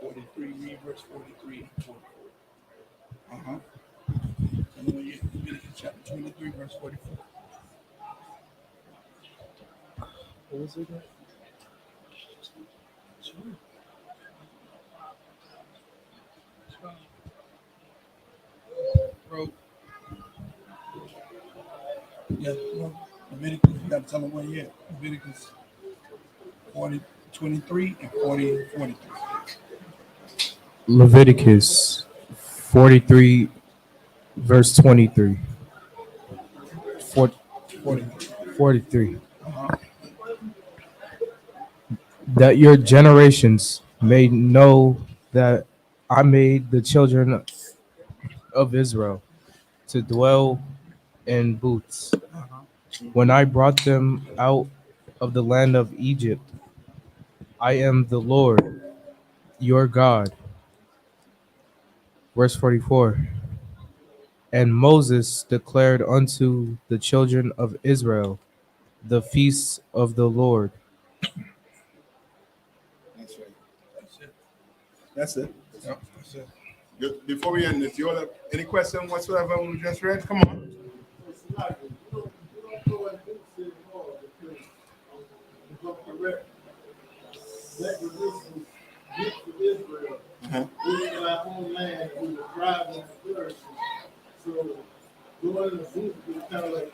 43, read verse 43 and 44. Chapter 23, verse 44. What was it again? Bro. Yeah, Leviticus, you got to tell them where you at. Leviticus 23 and 43. Leviticus 43, verse 23. 43. That your generations may know that I made the children of Israel to dwell in booths when I brought them out of the land of Egypt. I am the Lord your God. Verse 44. And Moses declared unto the children of Israel the feasts of the Lord. That's right. That's it. Yep, that's it. Before we end this, you all have any question whatsoever we just read? Come on. We in our own land, we were driving and flourishing. So going in the booth was kind of like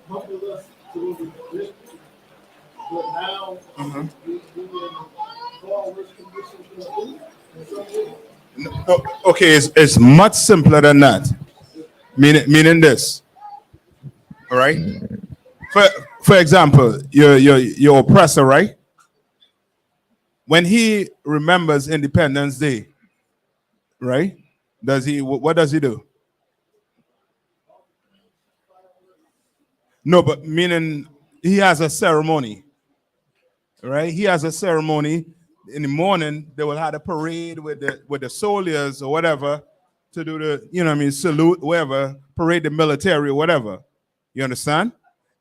humbled us to what we did. But now we in far worse conditions in the booth in some ways. No, okay, it's much simpler than that. Meaning this. All right. For example, your oppressor, right? When he remembers Independence Day, right? What does he do? No, but meaning he has a ceremony, right? He has a ceremony. In the morning, they will have a parade with the soldiers or whatever to do the, salute, whatever, parade the military or whatever. You understand?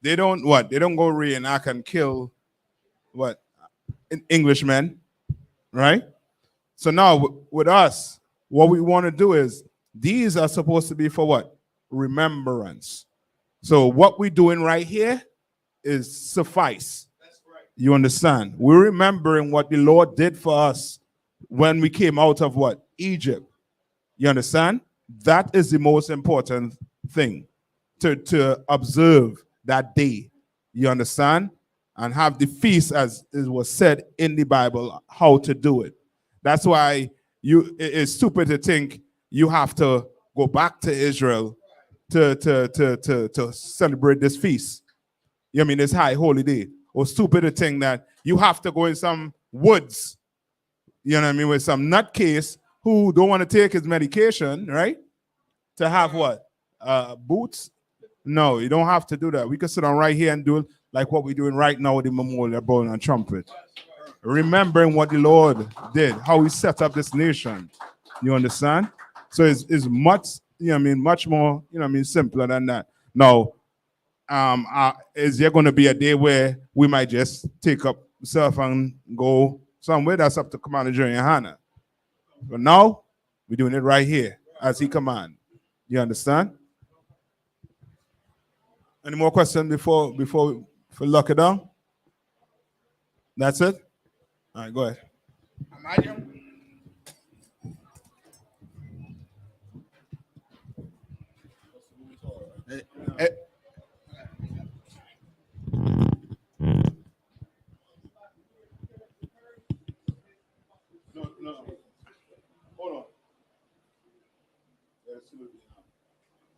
They don't go reenact and kill Englishmen, right? So now with us, what we want to do is these are supposed to be for what? Remembrance. So what we're doing right here is suffice. You understand? We're remembering what the Lord did for us when we came out of what? Egypt. You understand? That is the most important thing to observe that day. You understand? And have the feast, as it was said in the Bible, how to do it. That's why it's stupid to think you have to go back to Israel to celebrate this feast. You know what I mean? This high holy day. Or stupid to think that you have to go in some woods, you know what I mean, with some nutcase who don't want to take his medication, right? To have what? Boots? No, you don't have to do that. We can sit down right here and do like what we're doing right now with the memorial blowing and trumpet. Remembering what the Lord did, how he set up this nation. You understand? So it's much, you know what I mean, much more, you know what I mean, simpler than that. Now, is there going to be a day where we might just take up self and go somewhere? That's up to Commander General YAHANNA. But now, we're doing it right here as he commands. You understand? Any more questions before we lock it down? That's it? All right, go ahead. No. Hold on.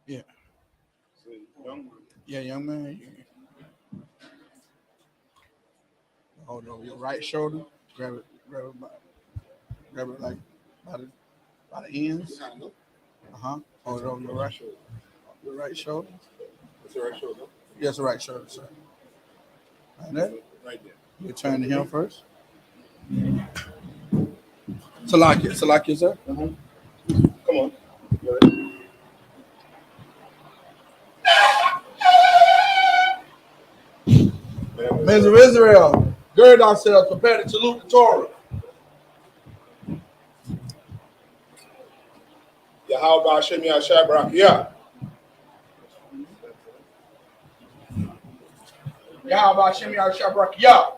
Yeah. Yeah, young man. Hold over your right shoulder. Grab it like by the ends. Hold it over your right shoulder. Your right shoulder. That's the right shoulder. Yes, the right shoulder, sir. Right there. Right there. You turn to him first. Salakia, sir. Come on. Men of Israel, gird ourselves, prepare to salute the Torah. Yahweh Hashem Yahshua Yah. Yahweh Hashem Yahshua Yah.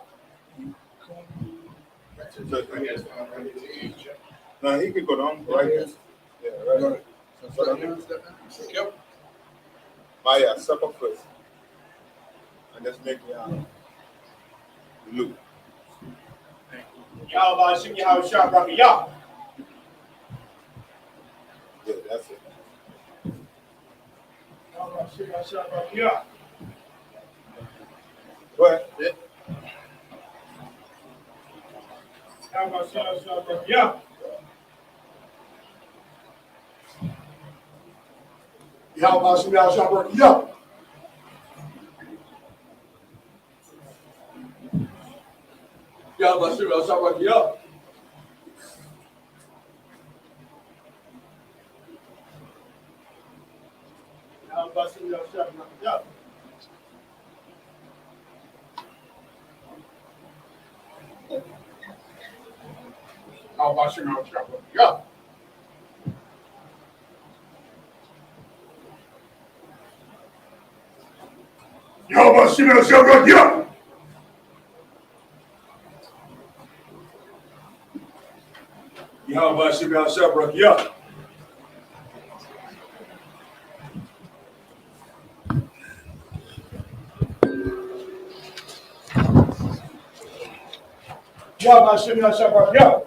No, he could go down right here. Yeah, right. Yep. Maya, step up first. And just make the loop. Yahweh Hashem Yahshua Yah. Yeah, that's it. Yahweh Hashem Yahshua Yah. Go ahead. Yeah. Yahweh Hashem Yahshua Yah. Yahweh Hashem Yahshua Yah. Yahweh Hashem Yahshua Yah. Yahweh Hashem Yahshua Yah. Yahweh Hashem Yahshua Yah. Yahweh Hashem Yahshua Yah.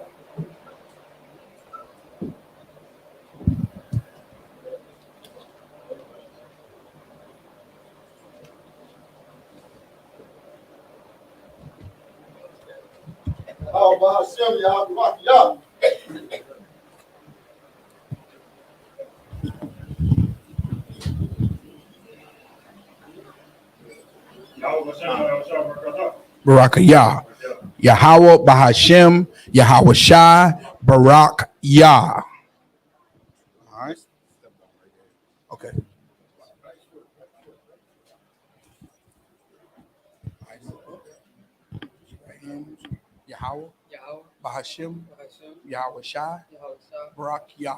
Barakayah. Yahweh Bahashem, Yahweh Shai, Barak Yah. All right. Okay. Yahweh. Bahashim, Yahweh Shai, Barak Yah.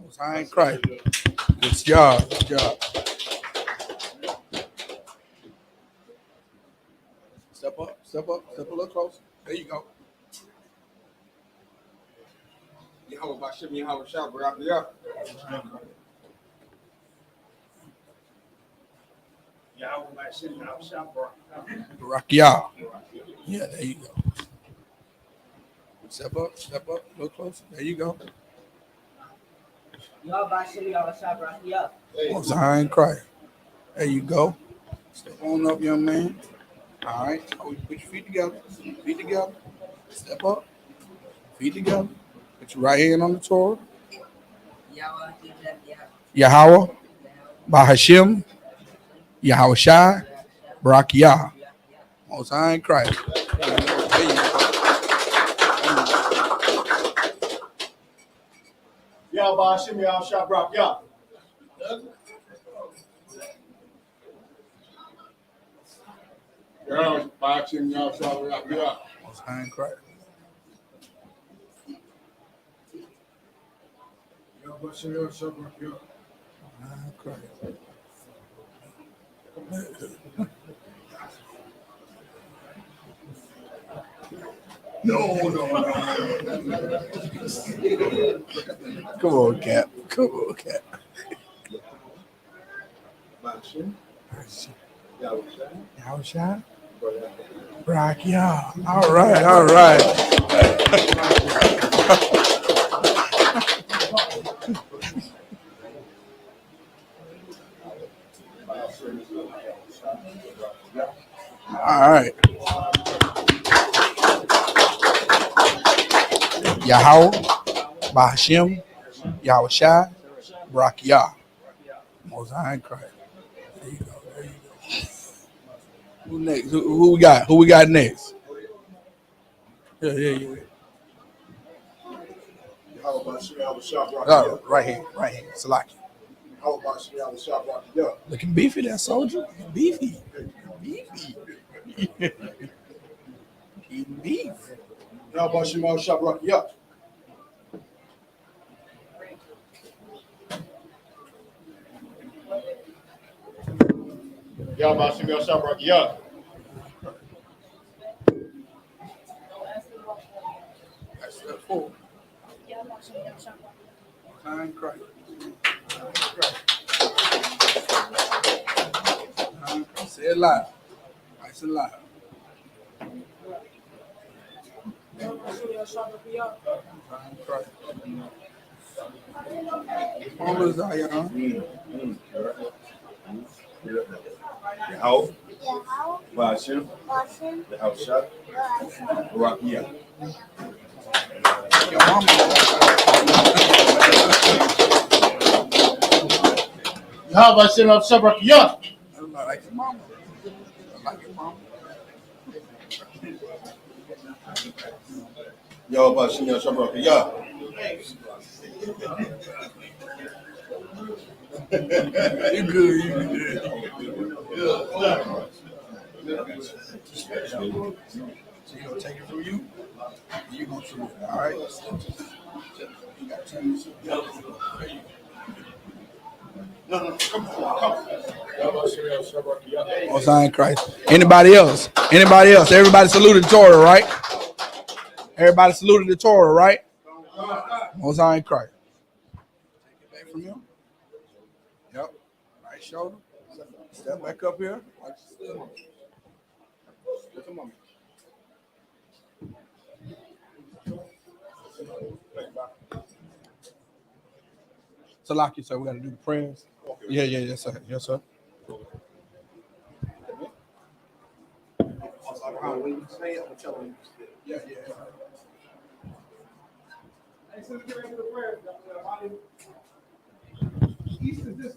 Most High in Christ. Good job. Good job. Step up. Step up. Step a little closer. There you go. Yahweh Bashim, Yahweh Shah, Barak Yah. Barak Yah. Yeah, there you go. Step up. Step up. A little closer. There you go. Most High in Christ. There you go. Step on up, young man. All right. Put your feet together. Feet together. Step up. Feet together. Put your right hand on the Torah. Yahweh. Bahashim. Yahweh Shai. Barak Yah. Most High in Christ. There you go. Yah Bashim, Yah Shah, Barak Yah. Yah Bashim, Yah Shah, Barak Yah. Most High in Christ. Yah Bashim, Yah Shah, Barak Yah. No. Come on, Cap. Come on, Cap. Yahweh Shai. Barak Yah. All right. All right. All right. Yahweh, Bahashim, Yahweh Shai, Barak Yah. Most High in Christ. There you go. There you go. Who next? Who we got? Who we got next? Yeah. Yahweh Bashim, Yahweh Shah, Barak Oh, Yah. right here. Salaki. Yahweh Bashim, Yahweh Shah, Barak Yah. Looking beefy, that soldier. Looking beefy. Eating beef. Yahweh Bashim, Yahweh Shah, Barak Yah. Yah Bashim, Yah Shah, Barak Yah. That's step forward. Time Christ. Say it loud. Nice and loud. Time Christ. All is Zion. Yahweh Bashim, Yahweh Shah, Barak Yah. Yah Bashim, Yahweh Shah, Barak Yah. Like your mama. Like your mama. Yahweh Bashim, Yahweh Shah, Barak Yah. You good. So you gonna take it from you? You gonna choose it. All right. You got two. No, come on. Most High in Christ. Anybody else? Everybody saluted the Torah, right? Everybody saluted the Torah, right? Most High in Christ. Take it back from him. Yep. Right shoulder. Step back up here. Come on. Salaki, sir, we got to do the prayers. Yeah, yes, sir. Yes, sir.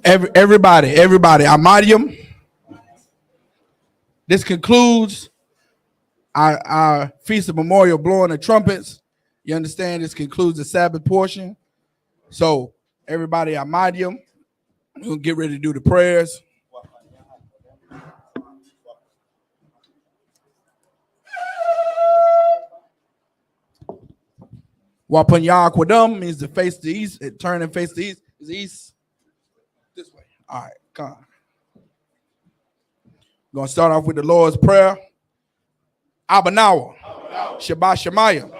Everybody, Amadium. This concludes our Feast of Memorial blowing the trumpets. You understand? This concludes the Sabbath portion. So, everybody, Amadium, we're going to get ready to do the prayers. Wapanyakwadum means to face the east. It turn and face the east. Is east. This way. All right, come on. Gonna start off with the Lord's Prayer. Abanawa, Shabbat Shemaya,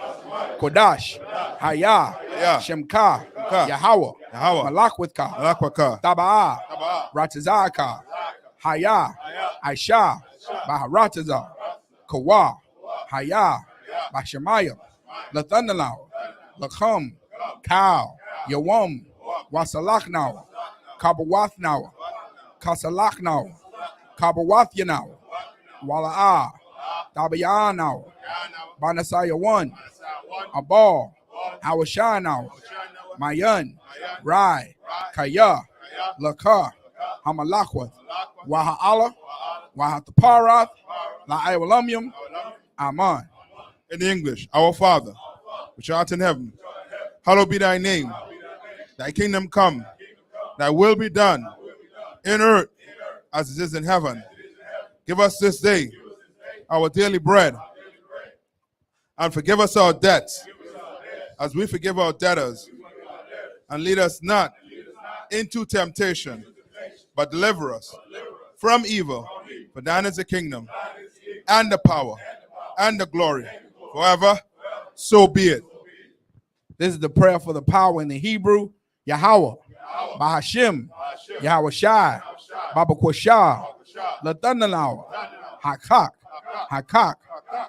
Kodash, Hayah, Shemka, Yahweh, Malakwithka, Taba'ah, Ratazaka, Hayah, Aisha, Baharatazah, Kawa, Hayah, Bashemaya, Lathanalau, Lakham, Cow, Yawam, Wasalakhnau, Kabawathnau, Kasalakhnau, Kabawathyanaw, Wala'ah, Tabayanau, Banasaya 1, Abal, Hawashanau, Mayan, Rai, Kaya, Lakar, Hamalakwath, Waha'ala, Wahataparath, La'awalumium, Aman. In English, our Father, which art in heaven, hallowed be thy name. Thy kingdom come, thy will be done in earth as it is in heaven. Give us this day our daily bread, and forgive us our debts as we forgive our debtors. And lead us not into temptation, but deliver us from evil. For thine is the kingdom, and the power, and the glory, forever. So be it. This is the prayer for the power in the Hebrew. Yahweh, Bahashim, Yahweh Shai, Baba Kwashah, Lathanalau, Hakak,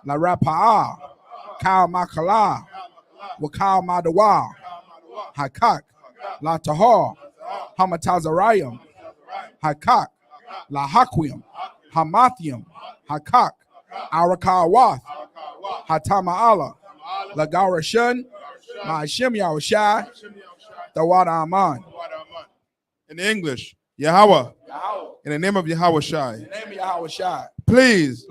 La Rapa'ah, Kal Makala, Wakal Madawa, Hakak, La Tahar, Hamatazarayim, Hakak, La Hakwim, Hamathium, Hakak, Arakawath, Hatama'ala, La Garashun, Ma'ashim Yahushai, Tawada Aman. In English, Yahweh, in the name of Yahweh Shai. In the name of Yahweh Shai. Please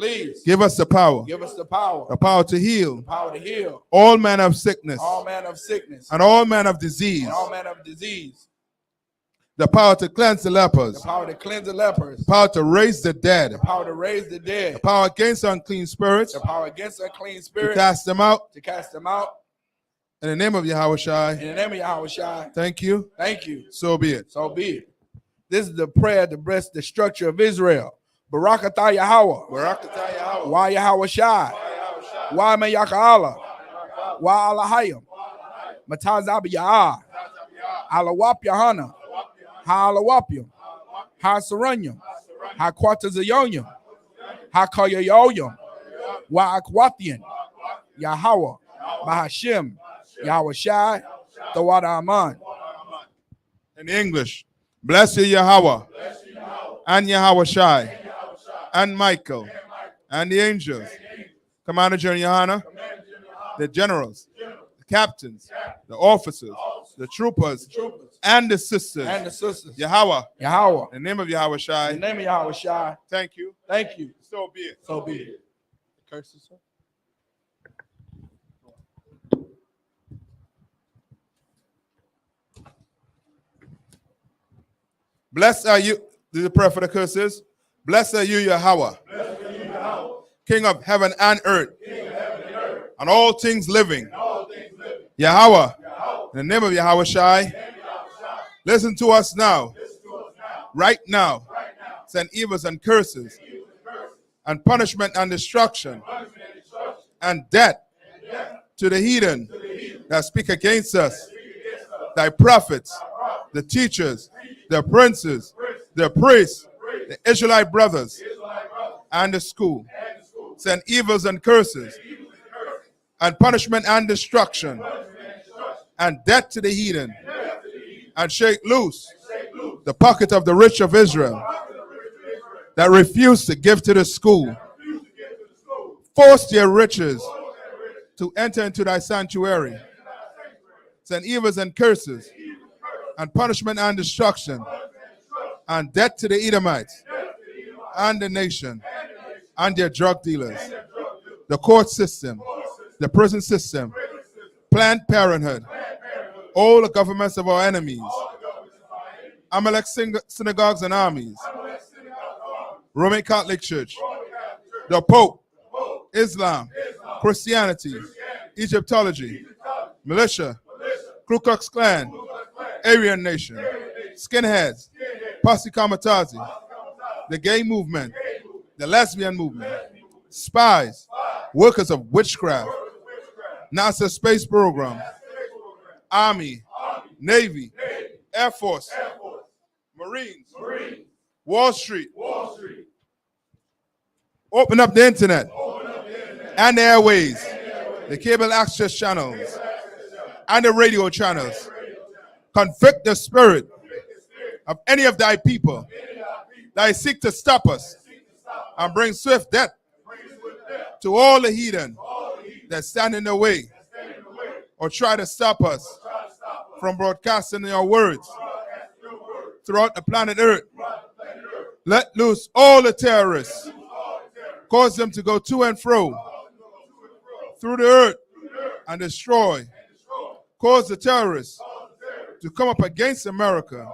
give us the power. Give us the power. The power to heal. The power to heal. All manner of sickness. All manner of sickness. And all manner of disease. And all manner of disease. The power to cleanse the lepers. The power to cleanse the lepers. The power to raise the dead. The power to raise the dead. The power against unclean spirits. The power against unclean spirits. To cast them out. To cast them out. In the name of Yahweh Shai. In the name of Yahweh Shai. Thank you. Thank you. So be it. So be it. This is the prayer to bless the structure of Israel. Barakatah Yahweh. Barakatah Yahweh. Wa Yahweh Shai. Wa Meyaka'ala. Wa Alahayim. Matazab Ya'ah. Alawap Yahanna. Ha Alawapyum. Ha Saranyum. Ha Quatazayoyum. Ha Kayayoyum. Wa Akwathian. Yahweh. Bahashim. Yahweh Shai. Tawada Aman. In English, bless you, Yahweh, and Yahweh Shai, and Michael, and the angels, Commander General YAHANNA, the generals, the captains, the officers, the troopers, and the sisters. Yahweh. Yahweh. In the name of Yahweh Shai. In the name of Yahweh Shai. Thank you. Thank you. So be it. So be it. Curses, sir. Blessed are you. This is a prayer for the curses. Blessed are you, Yahweh, King of heaven and earth, and all things living. Yahweh, in the name of Yahweh Shai, listen to us now, right now. Send evils and curses, and punishment and destruction, and death to the heathen that speak against us, thy prophets, the teachers, the princes, the priests, the Israelite brothers, and the school. Send evils and curses, and punishment and destruction, and death to the heathen, and shake loose the pocket of the rich of Israel that refuse to give to the school. Force their riches to enter into thy sanctuary. Send evils and curses, and punishment and destruction, and death to the Edomites, and the nation, and their drug dealers, the court system, the prison system, Planned Parenthood, all the governments of our enemies, Amalek synagogues and armies, Roman Catholic Church, the Pope, Islam, Christianity, Egyptology, militia, Ku Klux Klan, Aryan Nation, skinheads, Posse Comitazi, the gay movement, the lesbian movement, spies, workers of witchcraft, NASA space program, Army, Navy, Air Force, Marines, Wall Street. Open up the internet and the airways, the cable access channels, and the radio channels. Convict the spirit of any of thy people that seek to stop us and bring swift death to all the heathen that stand in the way or try to stop us from broadcasting your words throughout the planet Earth. Let loose all the terrorists. Cause them to go to and fro through the earth and destroy. Cause the terrorists to come up against America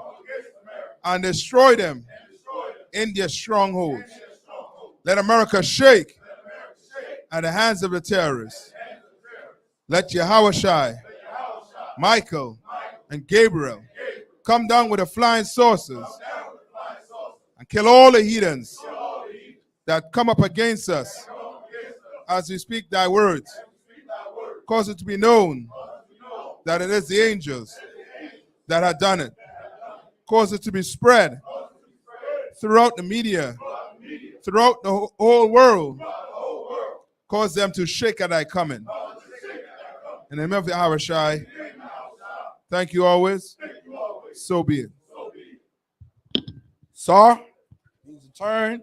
and destroy them in their strongholds. Let America shake at the hands of the terrorists. Let Yahawashi, Michael, and Gabriel come down with the flying saucers and kill all the heathens that come up against us as we speak thy words. Cause it to be known that it is the angels that have done it. Cause it to be spread throughout the media, throughout the whole world. Cause them to shake at thy coming. In the name of the Yahawashi, thank you always. So be it. Sir means to turn.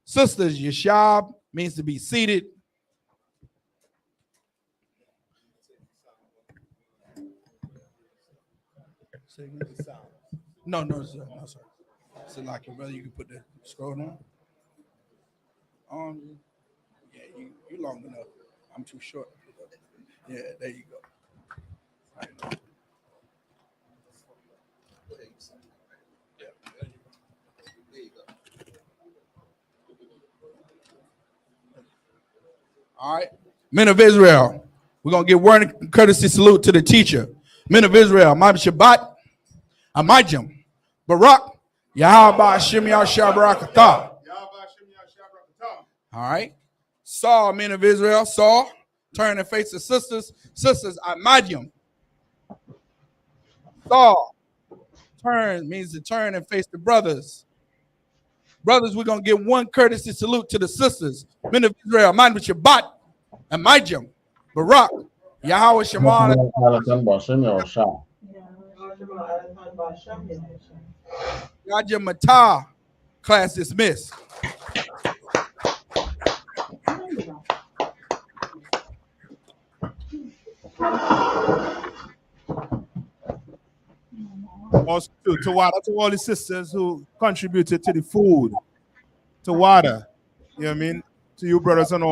Sisters, Yashab means to be seated. No, sir. No, sir. So like your brother, you can put the scroll down. Yeah, you long enough. I'm too short. Yeah, there you go. Right. All right. Men of Israel, we're going to give word and courtesy salute to the teacher. Men of Israel, Shabbat, Amajim, Barak, Yahweh Shem Yashabrakatah. All right. Saul, men of Israel, Saul, turn and face the sisters. Sisters, Amajim. Saul, turn means to turn and face the brothers. Brothers, we're going to give one courtesy salute to the sisters. Men of Israel, Shabbat, Amajim, Barak, Yahweh Shemana. Raja Matah, class dismissed. Also to all the sisters who contributed to the food, to water, you know what I mean? To you brothers and all.